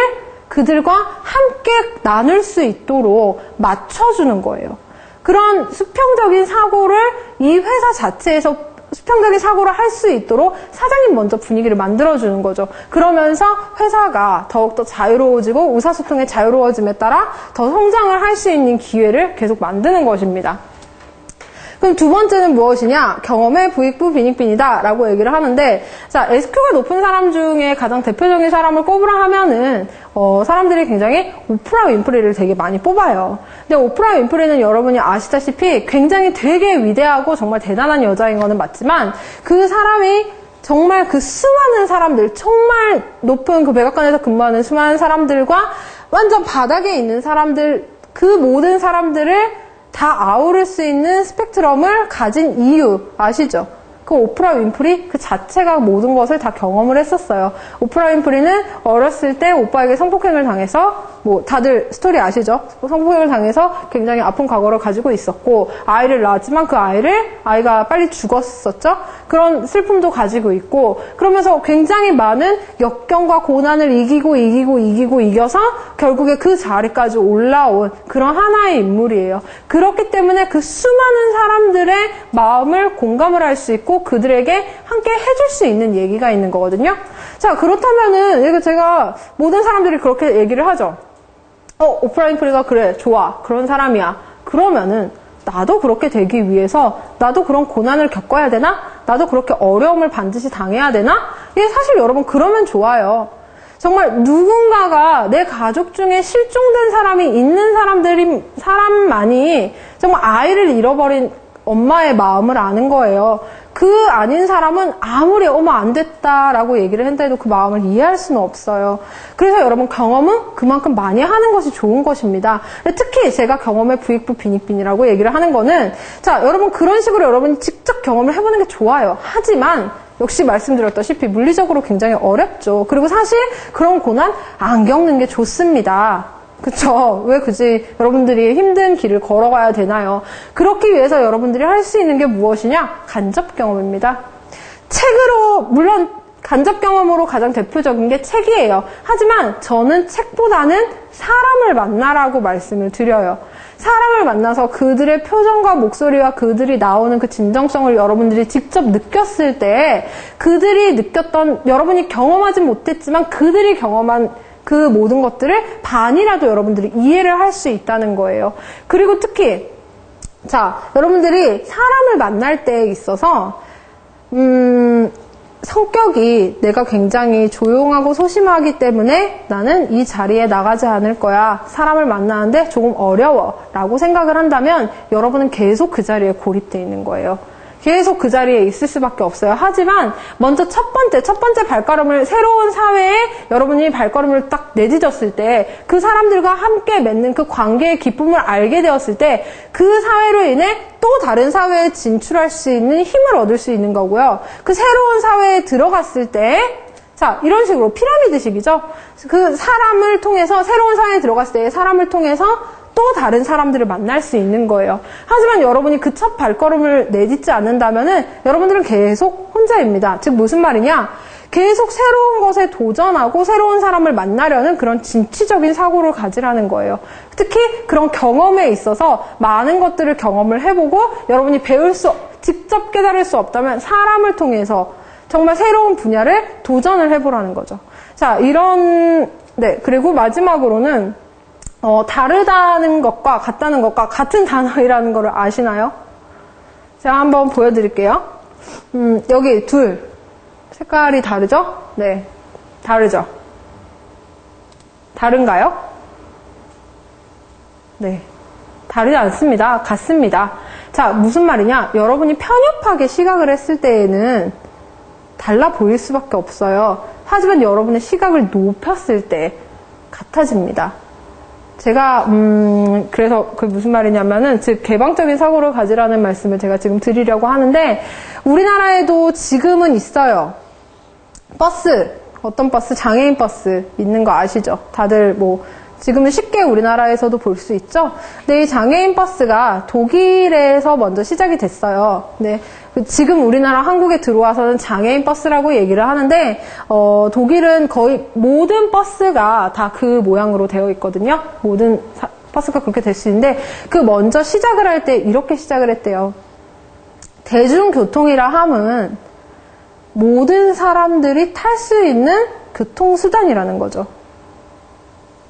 그들과 함께 나눌 수 있도록 맞춰주는 거예요. 그런 수평적인 사고를 이 회사 자체에서 수평적인 사고를 할 수 있도록 사장님 먼저 분위기를 만들어주는 거죠. 그러면서 회사가 더욱더 자유로워지고 의사소통의 자유로워짐에 따라 더 성장을 할 수 있는 기회를 계속 만드는 것입니다. 그럼 두 번째는 무엇이냐? 경험의 부익부 빈익빈이다 라고 얘기를 하는데, 자, SQ가 높은 사람 중에 가장 대표적인 사람을 꼽으라 하면은 사람들이 굉장히 오프라 윈프리를 되게 많이 뽑아요. 근데 오프라 윈프리는 여러분이 아시다시피 굉장히 되게 위대하고 정말 대단한 여자인 거는 맞지만, 그 사람이 정말 그 수많은 사람들, 정말 높은 그 백악관에서 근무하는 수많은 사람들과 완전 바닥에 있는 사람들, 그 모든 사람들을 다 아우를 수 있는 스펙트럼을 가진 이유 아시죠? 그 오프라 윈프리 그 자체가 모든 것을 다 경험을 했었어요. 오프라 윈프리는 어렸을 때 오빠에게 성폭행을 당해서 다들 스토리 아시죠? 성폭행을 당해서 굉장히 아픈 과거를 가지고 있었고, 아이를 낳았지만 그 아이가 빨리 죽었었죠? 그런 슬픔도 가지고 있고, 그러면서 굉장히 많은 역경과 고난을 이겨서 결국에 그 자리까지 올라온 그런 하나의 인물이에요. 그렇기 때문에 그 수많은 사람들의 마음을 공감을 할 수 있고 그들에게 함께 해줄 수 있는 얘기가 있는 거거든요. 자, 그렇다면은 제가 모든 사람들이 그렇게 얘기를 하죠. 오프라 윈프리가 그래, 좋아, 그런 사람이야. 그러면은 나도 그렇게 되기 위해서 나도 그런 고난을 겪어야 되나? 나도 그렇게 어려움을 반드시 당해야 되나? 사실 여러분 그러면 좋아요. 정말 누군가가 내 가족 중에 실종된 사람이 있는 사람만이 정말 아이를 잃어버린 엄마의 마음을 아는 거예요. 그 아닌 사람은 아무리 안 됐다라고 얘기를 한다 해도 그 마음을 이해할 수는 없어요. 그래서 여러분 경험은 그만큼 많이 하는 것이 좋은 것입니다. 특히 제가 경험의 부익부 빈익빈이라고 얘기를 하는 거는, 자, 여러분 그런 식으로 여러분이 직접 경험을 해보는 게 좋아요. 하지만 역시 말씀드렸다시피 물리적으로 굉장히 어렵죠. 그리고 사실 그런 고난 안 겪는 게 좋습니다. 그쵸? 왜 굳이 여러분들이 힘든 길을 걸어가야 되나요? 그렇기 위해서 여러분들이 할 수 있는 게 무엇이냐? 간접 경험입니다. 책으로, 물론 간접 경험으로 가장 대표적인 게 책이에요. 하지만 저는 책보다는 사람을 만나라고 말씀을 드려요. 사람을 만나서 그들의 표정과 목소리와 그들이 나오는 그 진정성을 여러분들이 직접 느꼈을 때 그들이 느꼈던, 여러분이 경험하지 못했지만 그들이 경험한 그 모든 것들을 반이라도 여러분들이 이해를 할 수 있다는 거예요. 그리고 특히 자, 여러분들이 사람을 만날 때에 있어서 성격이 내가 굉장히 조용하고 소심하기 때문에 나는 이 자리에 나가지 않을 거야. 사람을 만나는데 조금 어려워 라고 생각을 한다면 여러분은 계속 그 자리에 고립되어 있는 거예요. 계속 그 자리에 있을 수밖에 없어요. 하지만 먼저 첫 번째 발걸음을 새로운 사회에 여러분이 발걸음을 딱 내딛었을 때 그 사람들과 함께 맺는 그 관계의 기쁨을 알게 되었을 때 그 사회로 인해 또 다른 사회에 진출할 수 있는 힘을 얻을 수 있는 거고요. 그 새로운 사회에 들어갔을 때 자, 이런 식으로 피라미드식이죠. 그 사람을 통해서 새로운 사회에 들어갔을 때 사람을 통해서 또 다른 사람들을 만날 수 있는 거예요. 하지만 여러분이 그 첫 발걸음을 내딛지 않는다면은 여러분들은 계속 혼자입니다. 즉 무슨 말이냐? 계속 새로운 것에 도전하고 새로운 사람을 만나려는 그런 진취적인 사고를 가지라는 거예요. 특히 그런 경험에 있어서 많은 것들을 경험을 해보고 여러분이 직접 깨달을 수 없다면 사람을 통해서 정말 새로운 분야를 도전을 해보라는 거죠. 자, 그리고 마지막으로는 다르다는 것과 같다는 것과 같은 단어이라는 것을 아시나요? 제가 한번 보여드릴게요. 여기 둘. 색깔이 다르죠? 네. 다르죠? 다른가요? 네. 다르지 않습니다. 같습니다. 자, 무슨 말이냐? 여러분이 편협하게 시각을 했을 때에는 달라 보일 수밖에 없어요. 하지만 여러분의 시각을 높였을 때 같아집니다. 제가 그래서 그게 무슨 말이냐면은 즉 개방적인 사고를 가지라는 말씀을 제가 지금 드리려고 하는데 우리나라에도 지금은 있어요. 버스, 어떤 버스? 장애인 버스 있는 거 아시죠? 다들 지금은 쉽게 우리나라에서도 볼 수 있죠? 근데 이 장애인 버스가 독일에서 먼저 시작이 됐어요. 네. 지금 우리나라 한국에 들어와서는 장애인 버스라고 얘기를 하는데 독일은 거의 모든 버스가 다 그 모양으로 되어 있거든요. 모든 버스가 그렇게 될 수 있는데 그 먼저 시작을 할 때 이렇게 시작을 했대요. 대중교통이라 함은 모든 사람들이 탈 수 있는 교통수단이라는 거죠.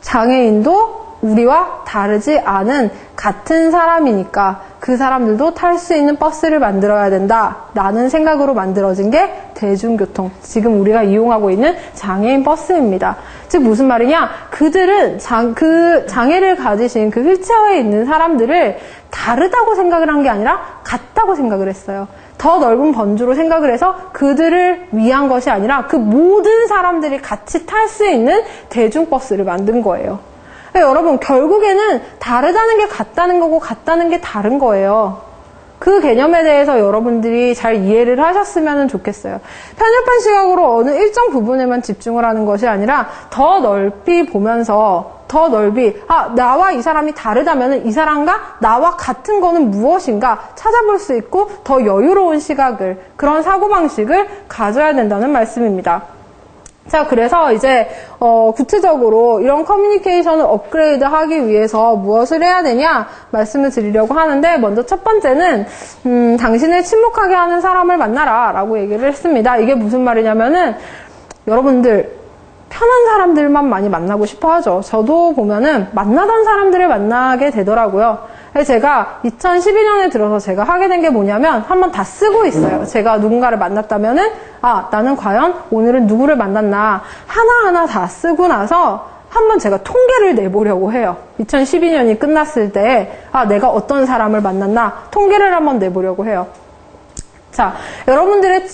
장애인도 우리와 다르지 않은 같은 사람이니까 그 사람들도 탈 수 있는 버스를 만들어야 된다라는 생각으로 만들어진 게 대중교통, 지금 우리가 이용하고 있는 장애인 버스입니다. 즉 무슨 말이냐? 그들은 그 장애를 가지신 그 휠체어에 있는 사람들을 다르다고 생각을 한 게 아니라 같다고 생각을 했어요. 더 넓은 범주로 생각을 해서 그들을 위한 것이 아니라 그 모든 사람들이 같이 탈 수 있는 대중버스를 만든 거예요. 여러분 결국에는 다르다는 게 같다는 거고 같다는 게 다른 거예요. 그 개념에 대해서 여러분들이 잘 이해를 하셨으면 좋겠어요. 편협한 시각으로 어느 일정 부분에만 집중을 하는 것이 아니라 더 넓이 보면서 나와 이 사람이 다르다면 이 사람과 나와 같은 거는 무엇인가 찾아볼 수 있고 더 여유로운 시각을, 그런 사고방식을 가져야 된다는 말씀입니다. 자, 그래서 이제 구체적으로 이런 커뮤니케이션을 업그레이드 하기 위해서 무엇을 해야 되냐 말씀을 드리려고 하는데, 먼저 첫 번째는 당신을 침묵하게 하는 사람을 만나라 라고 얘기를 했습니다. 이게 무슨 말이냐면은 여러분들 편한 사람들만 많이 만나고 싶어 하죠. 저도 보면은 만나던 사람들을 만나게 되더라고요. 제가 2012년에 들어서 제가 하게 된 게 뭐냐면 한번 다 쓰고 있어요. 제가 누군가를 만났다면은 나는 과연 오늘은 누구를 만났나 하나하나 다 쓰고 나서 한번 제가 통계를 내보려고 해요. 2012년이 끝났을 때 내가 어떤 사람을 만났나 통계를 한번 내보려고 해요. 자, 여러분들의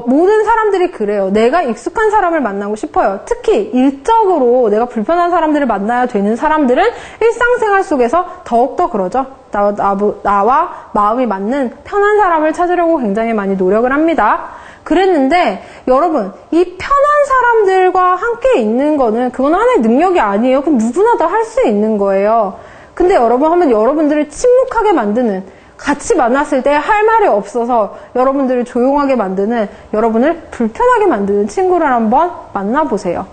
모든 사람들이 그래요. 내가 익숙한 사람을 만나고 싶어요. 특히 일적으로 내가 불편한 사람들을 만나야 되는 사람들은 일상생활 속에서 더욱더 그러죠. 나와 마음이 맞는 편한 사람을 찾으려고 굉장히 많이 노력을 합니다. 그랬는데 여러분, 이 편한 사람들과 함께 있는 거는 그건 하나의 능력이 아니에요. 그건 누구나 다 할 수 있는 거예요. 근데 한번 여러분들을 침묵하게 만드는, 같이 만났을 때 할 말이 없어서 여러분들을 조용하게 만드는, 여러분을 불편하게 만드는 친구를 한번 만나보세요.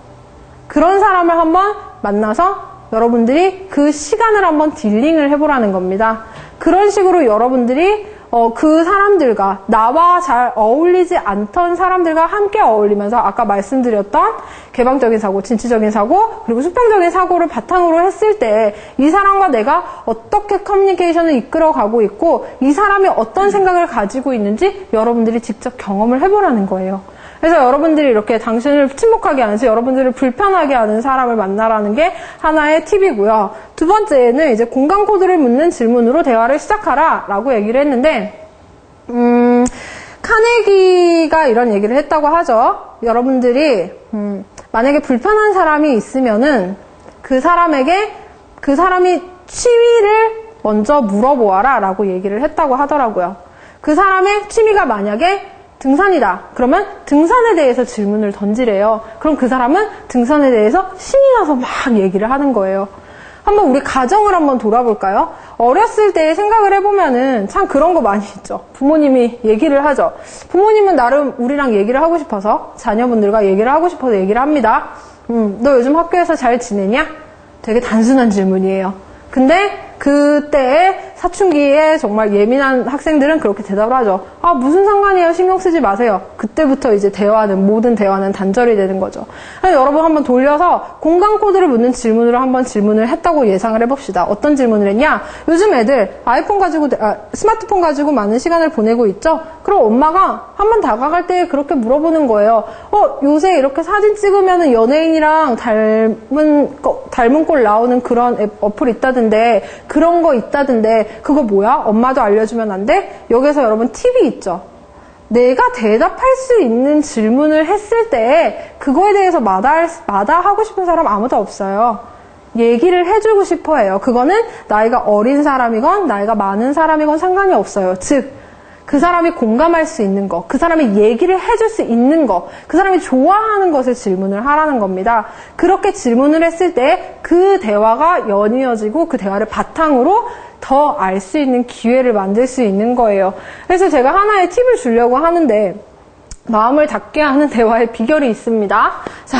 그런 사람을 한번 만나서 여러분들이 그 시간을 한번 딜링을 해보라는 겁니다. 그런 식으로 여러분들이 그 사람들과, 나와 잘 어울리지 않던 사람들과 함께 어울리면서 아까 말씀드렸던 개방적인 사고, 진취적인 사고, 그리고 수평적인 사고를 바탕으로 했을 때 이 사람과 내가 어떻게 커뮤니케이션을 이끌어가고 있고 이 사람이 어떤 생각을 가지고 있는지 여러분들이 직접 경험을 해보라는 거예요. 그래서 여러분들이 이렇게 당신을 침묵하게 하는, 여러분들을 불편하게 하는 사람을 만나라는 게 하나의 팁이고요. 두 번째는 이제 공감 코드를 묻는 질문으로 대화를 시작하라 라고 얘기를 했는데, 카네기가 이런 얘기를 했다고 하죠. 여러분들이 만약에 불편한 사람이 있으면은 그 사람이 취미를 먼저 물어보아라 라고 얘기를 했다고 하더라고요. 그 사람의 취미가 만약에 등산이다. 그러면 등산에 대해서 질문을 던지래요. 그럼 그 사람은 등산에 대해서 신이 나서 막 얘기를 하는 거예요. 한번 우리 가정을 한번 돌아볼까요? 어렸을 때 생각을 해보면은 참 그런 거 많이 있죠. 부모님이 얘기를 하죠. 부모님은 나름 우리랑 얘기를 하고 싶어서, 자녀분들과 얘기를 하고 싶어서 얘기를 합니다. 너 요즘 학교에서 잘 지내냐? 되게 단순한 질문이에요. 근데 그때의 사춘기에 정말 예민한 학생들은 그렇게 대답을 하죠. 아, 무슨 상관이에요? 신경 쓰지 마세요. 그때부터 이제 모든 대화는 단절이 되는 거죠. 여러분 한번 돌려서 공감 코드를 묻는 질문으로 한번 질문을 했다고 예상을 해봅시다. 어떤 질문을 했냐? 요즘 애들 스마트폰 가지고 많은 시간을 보내고 있죠? 그럼 엄마가 한번 다가갈 때 그렇게 물어보는 거예요. 요새 이렇게 사진 찍으면 연예인이랑 닮은 꼴 나오는 그런 어플 있다던데, 그런 거 있다던데, 그거 뭐야? 엄마도 알려주면 안 돼? 여기서 여러분 팁이 있죠. 내가 대답할 수 있는 질문을 했을 때 그거에 대해서 마다하고 싶은 사람 아무도 없어요. 얘기를 해주고 싶어 해요. 그거는 나이가 어린 사람이건 나이가 많은 사람이건 상관이 없어요. 즉, 그 사람이 공감할 수 있는 거, 그 사람이 얘기를 해줄 수 있는 거, 그 사람이 좋아하는 것을 질문을 하라는 겁니다. 그렇게 질문을 했을 때 그 대화가 연이어지고 그 대화를 바탕으로 더 알 수 있는 기회를 만들 수 있는 거예요. 그래서 제가 하나의 팁을 주려고 하는데, 마음을 닫게 하는 대화의 비결이 있습니다. 자,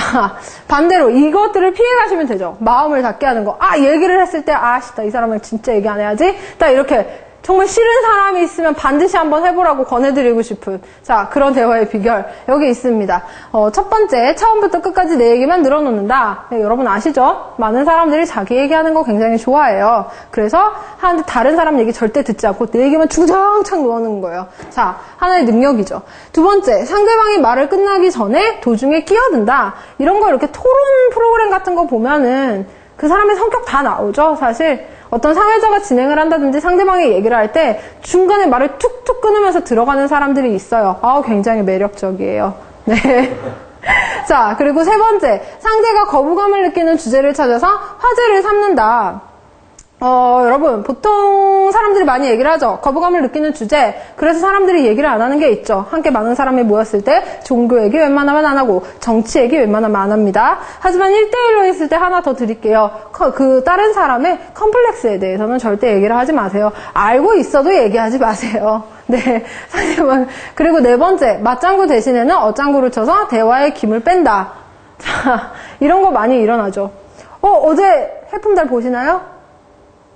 반대로 이것들을 피해 가시면 되죠. 마음을 닫게 하는 거. 얘기를 했을 때, 나 이 사람을 진짜 얘기 안 해야지. 딱 이렇게 정말 싫은 사람이 있으면 반드시 한번 해보라고 권해드리고 싶은, 자, 그런 대화의 비결 여기 있습니다. 첫 번째, 처음부터 끝까지 내 얘기만 늘어놓는다. 네, 여러분 아시죠? 많은 사람들이 자기 얘기하는 거 굉장히 좋아해요. 그래서 다른 사람 얘기 절대 듣지 않고 내 얘기만 주장창 넣어놓는 거예요. 자, 하나의 능력이죠. 두 번째, 상대방이 말을 끝나기 전에 도중에 끼어든다. 이런 거 이렇게 토론 프로그램 같은 거 보면은 그 사람의 성격 다 나오죠, 사실. 어떤 사회자가 진행을 한다든지 상대방이 얘기를 할 때 중간에 말을 툭툭 끊으면서 들어가는 사람들이 있어요. 굉장히 매력적이에요. 네. 자, 그리고 세 번째, 상대가 거부감을 느끼는 주제를 찾아서 화제를 삼는다. 여러분, 보통 사람들이 많이 얘기를 하죠. 거부감을 느끼는 주제. 그래서 사람들이 얘기를 안 하는 게 있죠. 함께 많은 사람이 모였을 때 종교 얘기 웬만하면 안 하고 정치 얘기 웬만하면 안 합니다. 하지만 1대1로 있을 때 하나 더 드릴게요. 다른 사람의 컴플렉스에 대해서는 절대 얘기를 하지 마세요. 알고 있어도 얘기하지 마세요. 네, 상대방. 그리고 네 번째, 맞장구 대신에는 어장구를 쳐서 대화의 김을 뺀다. 자, 이런 거 많이 일어나죠. 어제 해품달 보시나요?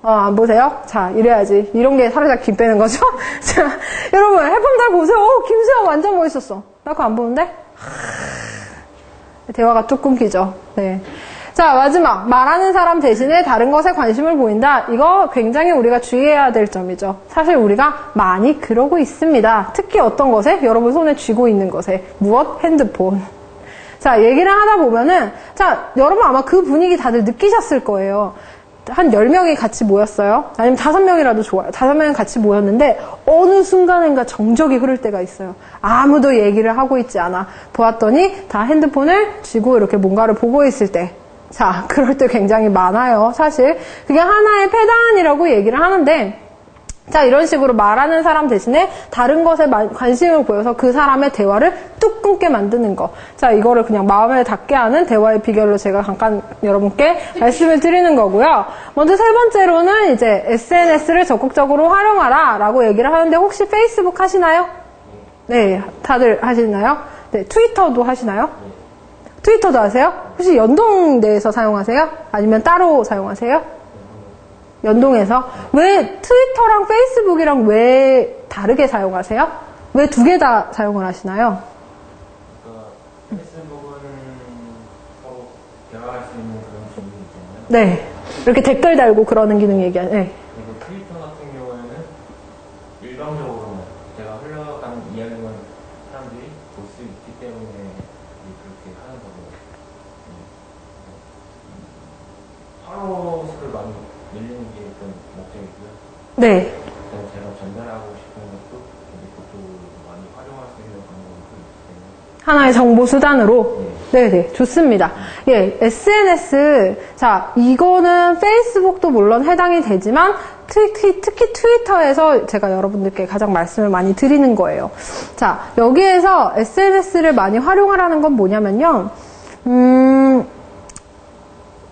안 보세요? 자, 이래야지. 이런 게 사회자 김 빼는 거죠? 자, 여러분, 해품달 보세요. 김수영 완전 멋있었어. 나 그거 안 보는데? 대화가 쭉 끊기죠. 네. 자, 마지막. 말하는 사람 대신에 다른 것에 관심을 보인다. 이거 굉장히 우리가 주의해야 될 점이죠. 사실 우리가 많이 그러고 있습니다. 특히 어떤 것에? 여러분 손에 쥐고 있는 것에. 무엇? 핸드폰. 자, 얘기를 하다 보면은, 자, 여러분 아마 그 분위기 다들 느끼셨을 거예요. 한 10명이 같이 모였어요. 아니면 5명이라도 좋아요. 5명이 같이 모였는데 어느 순간인가 정적이 흐를 때가 있어요. 아무도 얘기를 하고 있지 않아. 보았더니 다 핸드폰을 쥐고 이렇게 뭔가를 보고 있을 때. 자, 그럴 때 굉장히 많아요. 사실 그게 하나의 패단이라고 얘기를 하는데, 자, 이런 식으로 말하는 사람 대신에 다른 것에 관심을 보여서 그 사람의 대화를 뚝 끊게 만드는 거. 자, 이거를 그냥 마음을 닫게 하는 대화의 비결로 제가 잠깐 여러분께 말씀을 드리는 거고요. 먼저 세 번째로는 이제 SNS를 적극적으로 활용하라 라고 얘기를 하는데, 혹시 페이스북 하시나요? 네, 다들 하시나요? 네, 트위터도 하시나요? 트위터도 하세요? 혹시 연동돼서 사용하세요? 아니면 따로 사용하세요? 연동해서. 왜 트위터랑 페이스북이랑 왜 다르게 사용하세요? 왜 두 개 다 사용을 하시나요? 페이스북은 서로 대화할 수 있는 그런 기능이 있잖아요. 네. 이렇게 댓글 달고 그러는 기능 얘기하는. 네. 그리고 트위터 같은 경우에는 일방적으로 제가 흘러가는 이야기만 사람들이 볼 수 있기 때문에 그렇게 하는 거고, 팔로워수를 많이 늘리는 게 어떤 목적이고요. 네. 제가 전달하고 싶은 것도 그쪽으로 많이 활용할 수 있는 방법이 있기 때문에 하나의 정보 수단으로. 네네, 좋습니다. 예, SNS. 자, 이거는 페이스북도 물론 해당이 되지만, 특히 트위터에서 제가 여러분들께 가장 말씀을 많이 드리는 거예요. 자, 여기에서 SNS를 많이 활용하라는 건 뭐냐면요.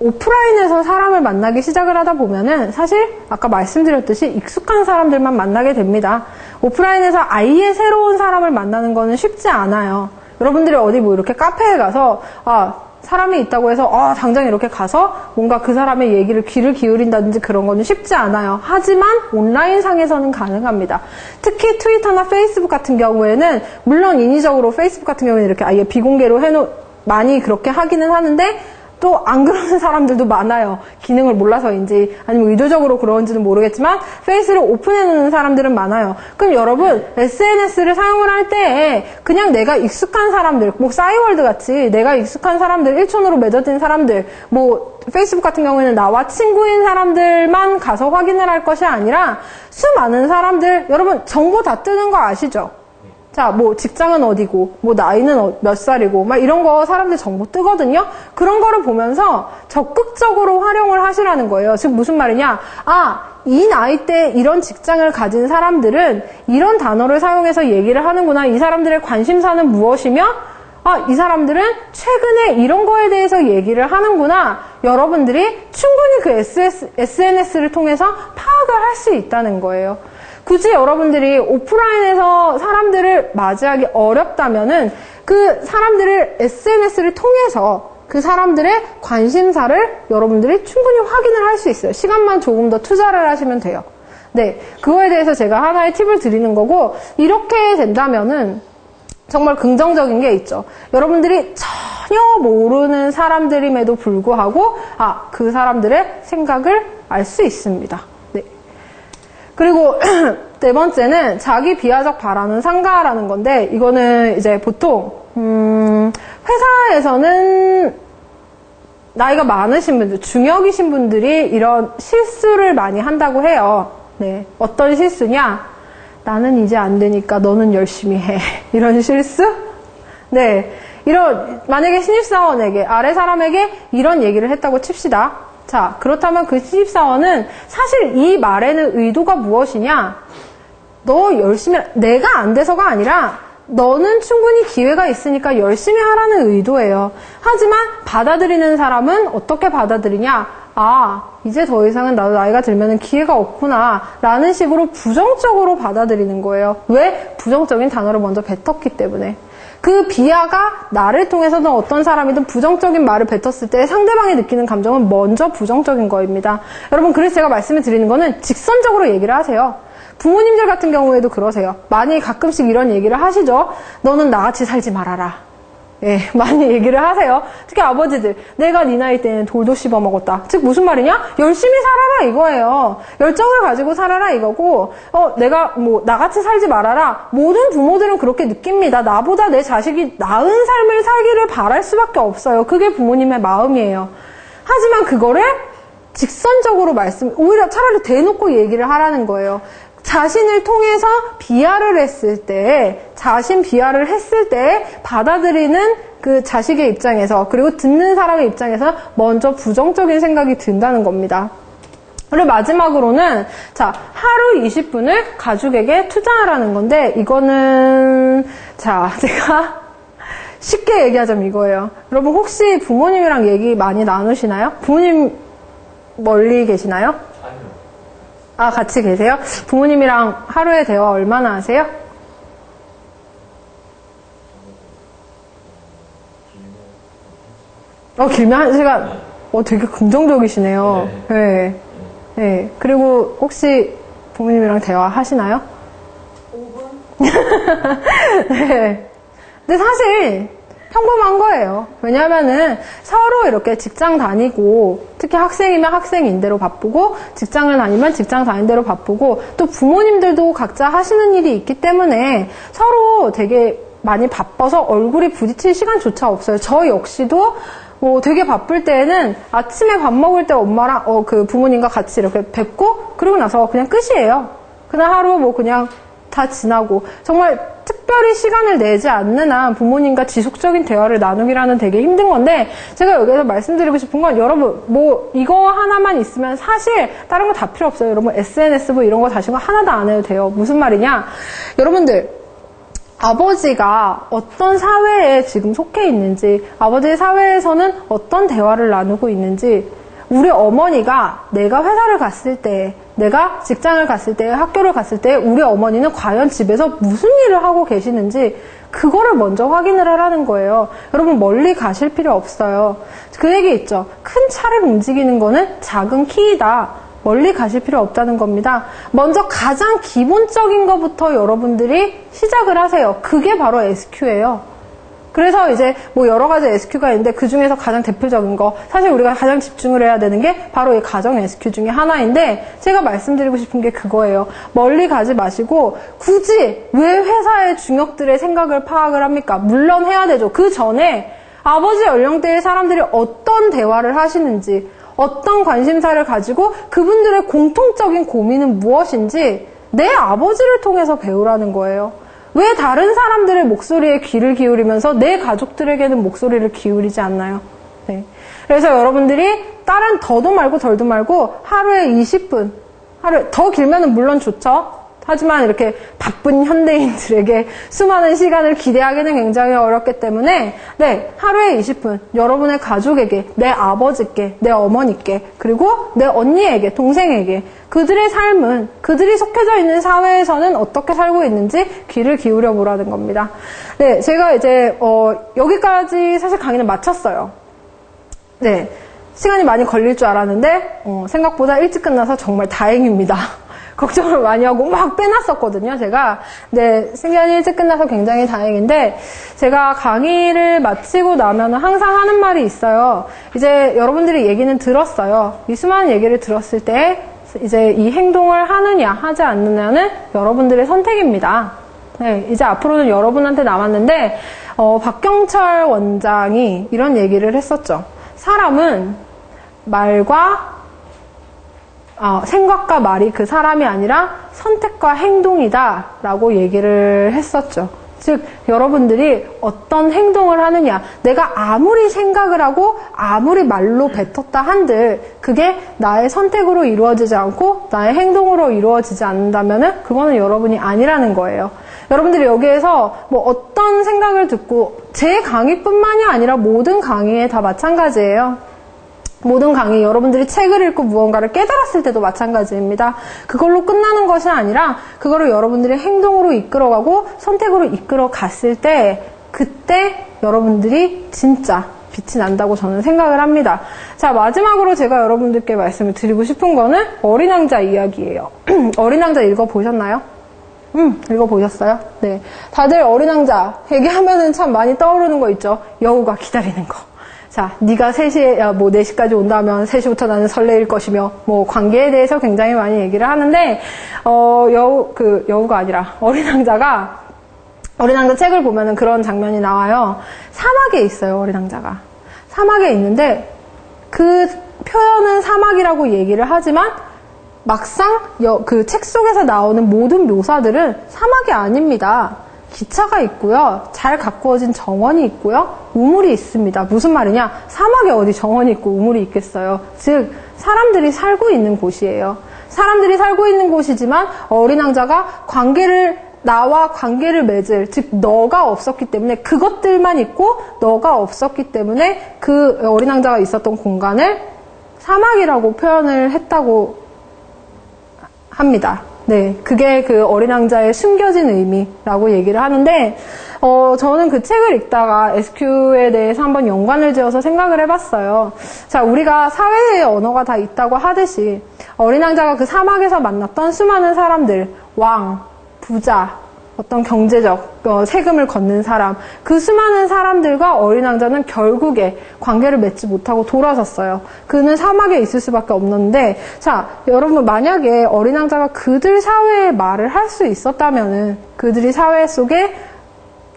오프라인에서 사람을 만나기 시작을 하다 보면은 사실 아까 말씀드렸듯이 익숙한 사람들만 만나게 됩니다. 오프라인에서 아예 새로운 사람을 만나는 거는 쉽지 않아요. 여러분들이 어디 뭐 이렇게 카페에 가서 사람이 있다고 해서 당장 이렇게 가서 뭔가 그 사람의 얘기를 귀를 기울인다든지 그런 거는 쉽지 않아요. 하지만 온라인상에서는 가능합니다. 특히 트위터나 페이스북 같은 경우에는 물론 인위적으로 페이스북 같은 경우에는 이렇게 아예 비공개로 많이 그렇게 하기는 하는데 또 안 그러는 사람들도 많아요. 기능을 몰라서인지 아니면 의도적으로 그런지는 모르겠지만 페이스를 오픈해놓는 사람들은 많아요. 그럼 여러분 SNS를 사용을 할 때 그냥 내가 익숙한 사람들, 뭐 싸이월드 같이 내가 익숙한 사람들, 일촌으로 맺어진 사람들, 뭐 페이스북 같은 경우에는 나와 친구인 사람들만 가서 확인을 할 것이 아니라 수많은 사람들, 여러분 정보 다 뜨는 거 아시죠? 자, 뭐 직장은 어디고, 뭐 나이는 몇 살이고, 막 이런 거 사람들 정보 뜨거든요. 그런 거를 보면서 적극적으로 활용을 하시라는 거예요. 즉 무슨 말이냐? 이 나이 때 이런 직장을 가진 사람들은 이런 단어를 사용해서 얘기를 하는구나. 이 사람들의 관심사는 무엇이며, 이 사람들은 최근에 이런 거에 대해서 얘기를 하는구나. 여러분들이 충분히 그 SNS를 통해서 파악을 할 수 있다는 거예요. 굳이 여러분들이 오프라인에서 사람들을 맞이하기 어렵다면은 그 사람들을 SNS를 통해서 그 사람들의 관심사를 여러분들이 충분히 확인을 할 수 있어요. 시간만 조금 더 투자를 하시면 돼요. 네, 그거에 대해서 제가 하나의 팁을 드리는 거고, 이렇게 된다면은 정말 긍정적인 게 있죠. 여러분들이 전혀 모르는 사람들임에도 불구하고 그 사람들의 생각을 알 수 있습니다. 그리고 네 번째는 자기 비하적 바라는 상가라는 건데, 이거는 이제 보통 회사에서는 나이가 많으신 분들, 중역이신 분들이 이런 실수를 많이 한다고 해요. 네, 어떤 실수냐? 나는 이제 안 되니까 너는 열심히 해. 이런 실수? 네, 만약에 신입사원에게, 아래 사람에게 이런 얘기를 했다고 칩시다. 자, 그렇다면 그 신입사원은 사실 이 말에는 의도가 무엇이냐? 너 열심히, 내가 안 돼서가 아니라 너는 충분히 기회가 있으니까 열심히 하라는 의도예요. 하지만 받아들이는 사람은 어떻게 받아들이냐? 이제 더 이상은 나도 나이가 들면 기회가 없구나 라는 식으로 부정적으로 받아들이는 거예요. 왜? 부정적인 단어를 먼저 뱉었기 때문에. 그 비하가 나를 통해서든 어떤 사람이든 부정적인 말을 뱉었을 때 상대방이 느끼는 감정은 먼저 부정적인 거입니다. 여러분, 그래서 제가 말씀을 드리는 거는 직선적으로 얘기를 하세요. 부모님들 같은 경우에도 그러세요. 많이 가끔씩 이런 얘기를 하시죠. 너는 나같이 살지 말아라. 예, 많이 얘기를 하세요. 특히 아버지들. 내가 네 나이 때는 돌도 씹어 먹었다. 즉 무슨 말이냐? 열심히 살아라 이거예요. 열정을 가지고 살아라 이거고, 내가 뭐 나같이 살지 말아라. 모든 부모들은 그렇게 느낍니다. 나보다 내 자식이 나은 삶을 살기를 바랄 수밖에 없어요. 그게 부모님의 마음이에요. 하지만 그거를 직선적으로 오히려 차라리 대놓고 얘기를 하라는 거예요. 자신을 통해서 비하를 했을 때, 자신 비하를 했을 때 받아들이는 그 자식의 입장에서, 그리고 듣는 사람의 입장에서 먼저 부정적인 생각이 든다는 겁니다. 그리고 마지막으로는 하루 20분을 가족에게 투자하라는 건데, 이거는 제가 쉽게 얘기하자면 이거예요. 여러분 혹시 부모님이랑 얘기 많이 나누시나요? 부모님 멀리 계시나요? 같이 계세요? 부모님이랑 하루에 대화 얼마나 하세요? 길면 1시간. 되게 긍정적이시네요. 네. 네. 그리고 혹시 부모님이랑 대화 하시나요? 5분? 네. 근데 사실 평범한 거예요. 왜냐면은 서로 이렇게 직장 다니고, 특히 학생이면 학생인 대로 바쁘고, 직장을 다니면 직장 다닌 대로 바쁘고, 또 부모님들도 각자 하시는 일이 있기 때문에 서로 되게 많이 바빠서 얼굴이 부딪힐 시간조차 없어요. 저 역시도 되게 바쁠 때에는 아침에 밥 먹을 때 엄마랑 그 부모님과 같이 이렇게 뵙고, 그러고 나서 그냥 끝이에요. 그날 하루 뭐 그냥 다 지나고 정말 특별히 시간을 내지 않는 한 부모님과 지속적인 대화를 나누기라는 되게 힘든 건데 제가 여기서 말씀드리고 싶은 건 여러분 뭐 이거 하나만 있으면 사실 다른 거 다 필요 없어요. 여러분 SNS 뭐 이런 거 다신 거 하나도 안 해도 돼요. 무슨 말이냐? 여러분들 아버지가 어떤 사회에 지금 속해 있는지 아버지의 사회에서는 어떤 대화를 나누고 있는지 우리 어머니가 내가 회사를 갔을 때 내가 직장을 갔을 때 학교를 갔을 때 우리 어머니는 과연 집에서 무슨 일을 하고 계시는지 그거를 먼저 확인을 하라는 거예요. 여러분 멀리 가실 필요 없어요. 그 얘기 있죠. 큰 차를 움직이는 거는 작은 키이다. 멀리 가실 필요 없다는 겁니다. 먼저 가장 기본적인 것부터 여러분들이 시작을 하세요. 그게 바로 SQ예요. 그래서 이제 뭐 여러 가지 SQ가 있는데 그 중에서 가장 대표적인 거 사실 우리가 가장 집중을 해야 되는 게 바로 이 가정 SQ 중에 하나인데 제가 말씀드리고 싶은 게 그거예요. 멀리 가지 마시고 굳이 왜 회사의 중역들의 생각을 파악을 합니까? 물론 해야 되죠. 그 전에 아버지 연령대의 사람들이 어떤 대화를 하시는지 어떤 관심사를 가지고 그분들의 공통적인 고민은 무엇인지 내 아버지를 통해서 배우라는 거예요. 왜 다른 사람들의 목소리에 귀를 기울이면서 내 가족들에게는 목소리를 기울이지 않나요? 네. 그래서 여러분들이 다른 더도 말고 덜도 말고 하루에 20분, 하루 더 길면은 물론 좋죠. 하지만 이렇게 바쁜 현대인들에게 수많은 시간을 기대하기는 굉장히 어렵기 때문에 네, 하루에 20분 여러분의 가족에게, 내 아버지께, 내 어머니께, 그리고 내 언니에게, 동생에게 그들의 삶은, 그들이 속해져 있는 사회에서는 어떻게 살고 있는지 귀를 기울여 보라는 겁니다. 네, 제가 이제 여기까지 사실 강의는 마쳤어요. 네, 시간이 많이 걸릴 줄 알았는데 생각보다 일찍 끝나서 정말 다행입니다. 걱정을 많이 하고 막 빼놨었거든요, 제가. 네, 시간이 일찍 끝나서 굉장히 다행인데, 제가 강의를 마치고 나면 항상 하는 말이 있어요. 이제 여러분들이 얘기는 들었어요. 이 수많은 얘기를 들었을 때, 이제 이 행동을 하느냐, 하지 않느냐는 여러분들의 선택입니다. 네, 이제 앞으로는 여러분한테 남았는데, 박경철 원장이 이런 얘기를 했었죠. 사람은 말과 생각과 말이 그 사람이 아니라 선택과 행동이다 라고 얘기를 했었죠. 즉 여러분들이 어떤 행동을 하느냐, 내가 아무리 생각을 하고 아무리 말로 뱉었다 한들 그게 나의 선택으로 이루어지지 않고 나의 행동으로 이루어지지 않는다면 그거는 여러분이 아니라는 거예요. 여러분들이 여기에서 뭐 어떤 생각을 듣고 제 강의뿐만이 아니라 모든 강의에 다 마찬가지예요. 모든 강의, 여러분들이 책을 읽고 무언가를 깨달았을 때도 마찬가지입니다. 그걸로 끝나는 것이 아니라 그거를 여러분들이 행동으로 이끌어가고 선택으로 이끌어갔을 때 그때 여러분들이 진짜 빛이 난다고 저는 생각을 합니다. 자, 마지막으로 제가 여러분들께 말씀을 드리고 싶은 거는 어린 왕자 이야기예요. 어린 왕자 읽어보셨나요? 읽어보셨어요? 네. 다들 어린 왕자 얘기하면은 참 많이 떠오르는 거 있죠. 여우가 기다리는 거. 자, 네가 3시에, 뭐 4시까지 온다면 3시부터 나는 설레일 것이며, 뭐 관계에 대해서 굉장히 많이 얘기를 하는데, 여우가 아니라 어린 왕자가, 어린 왕자 책을 보면은 그런 장면이 나와요. 사막에 있어요, 어린 왕자가. 사막에 있는데, 그 표현은 사막이라고 얘기를 하지만, 막상 그 책 속에서 나오는 모든 묘사들은 사막이 아닙니다. 기차가 있고요. 잘 가꾸어진 정원이 있고요. 우물이 있습니다. 무슨 말이냐? 사막에 어디 정원이 있고 우물이 있겠어요. 즉 사람들이 살고 있는 곳이에요. 사람들이 살고 있는 곳이지만 어린 왕자가 나와 관계를 맺을, 즉 너가 없었기 때문에 그것들만 있고 너가 없었기 때문에 그 어린 왕자가 있었던 공간을 사막이라고 표현을 했다고 합니다. 네, 그게 그 어린 왕자의 숨겨진 의미라고 얘기를 하는데, 저는 그 책을 읽다가 SQ에 대해서 한번 연관을 지어서 생각을 해봤어요. 자, 우리가 사회의 언어가 다 있다고 하듯이, 어린 왕자가 그 사막에서 만났던 수많은 사람들, 왕, 부자, 어떤 경제적, 세금을 걷는 사람, 그 수많은 사람들과 어린 왕자는 결국에 관계를 맺지 못하고 돌아섰어요. 그는 사막에 있을 수밖에 없는데, 자, 여러분, 만약에 어린 왕자가 그들 사회에 말을 할 수 있었다면은, 그들이 사회 속에,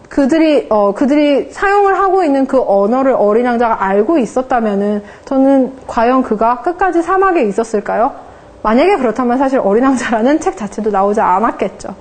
그들이 사용을 하고 있는 그 언어를 어린 왕자가 알고 있었다면은, 저는 과연 그가 끝까지 사막에 있었을까요? 만약에 그렇다면 사실 어린 왕자라는 책 자체도 나오지 않았겠죠.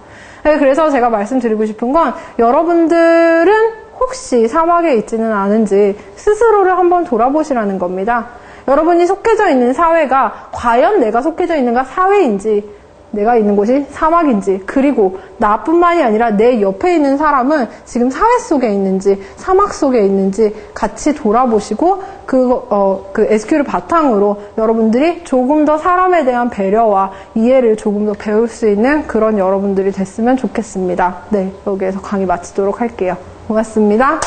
그래서 제가 말씀드리고 싶은 건 여러분들은 혹시 사막에 있지는 않은지 스스로를 한번 돌아보시라는 겁니다. 여러분이 속해져 있는 사회가 과연 내가 속해져 있는가 사회인지, 내가 있는 곳이 사막인지, 그리고 나뿐만이 아니라 내 옆에 있는 사람은 지금 사회 속에 있는지 사막 속에 있는지 같이 돌아보시고 그 SQ를 바탕으로 여러분들이 조금 더 사람에 대한 배려와 이해를 조금 더 배울 수 있는 그런 여러분들이 됐으면 좋겠습니다. 네, 여기에서 강의 마치도록 할게요. 고맙습니다.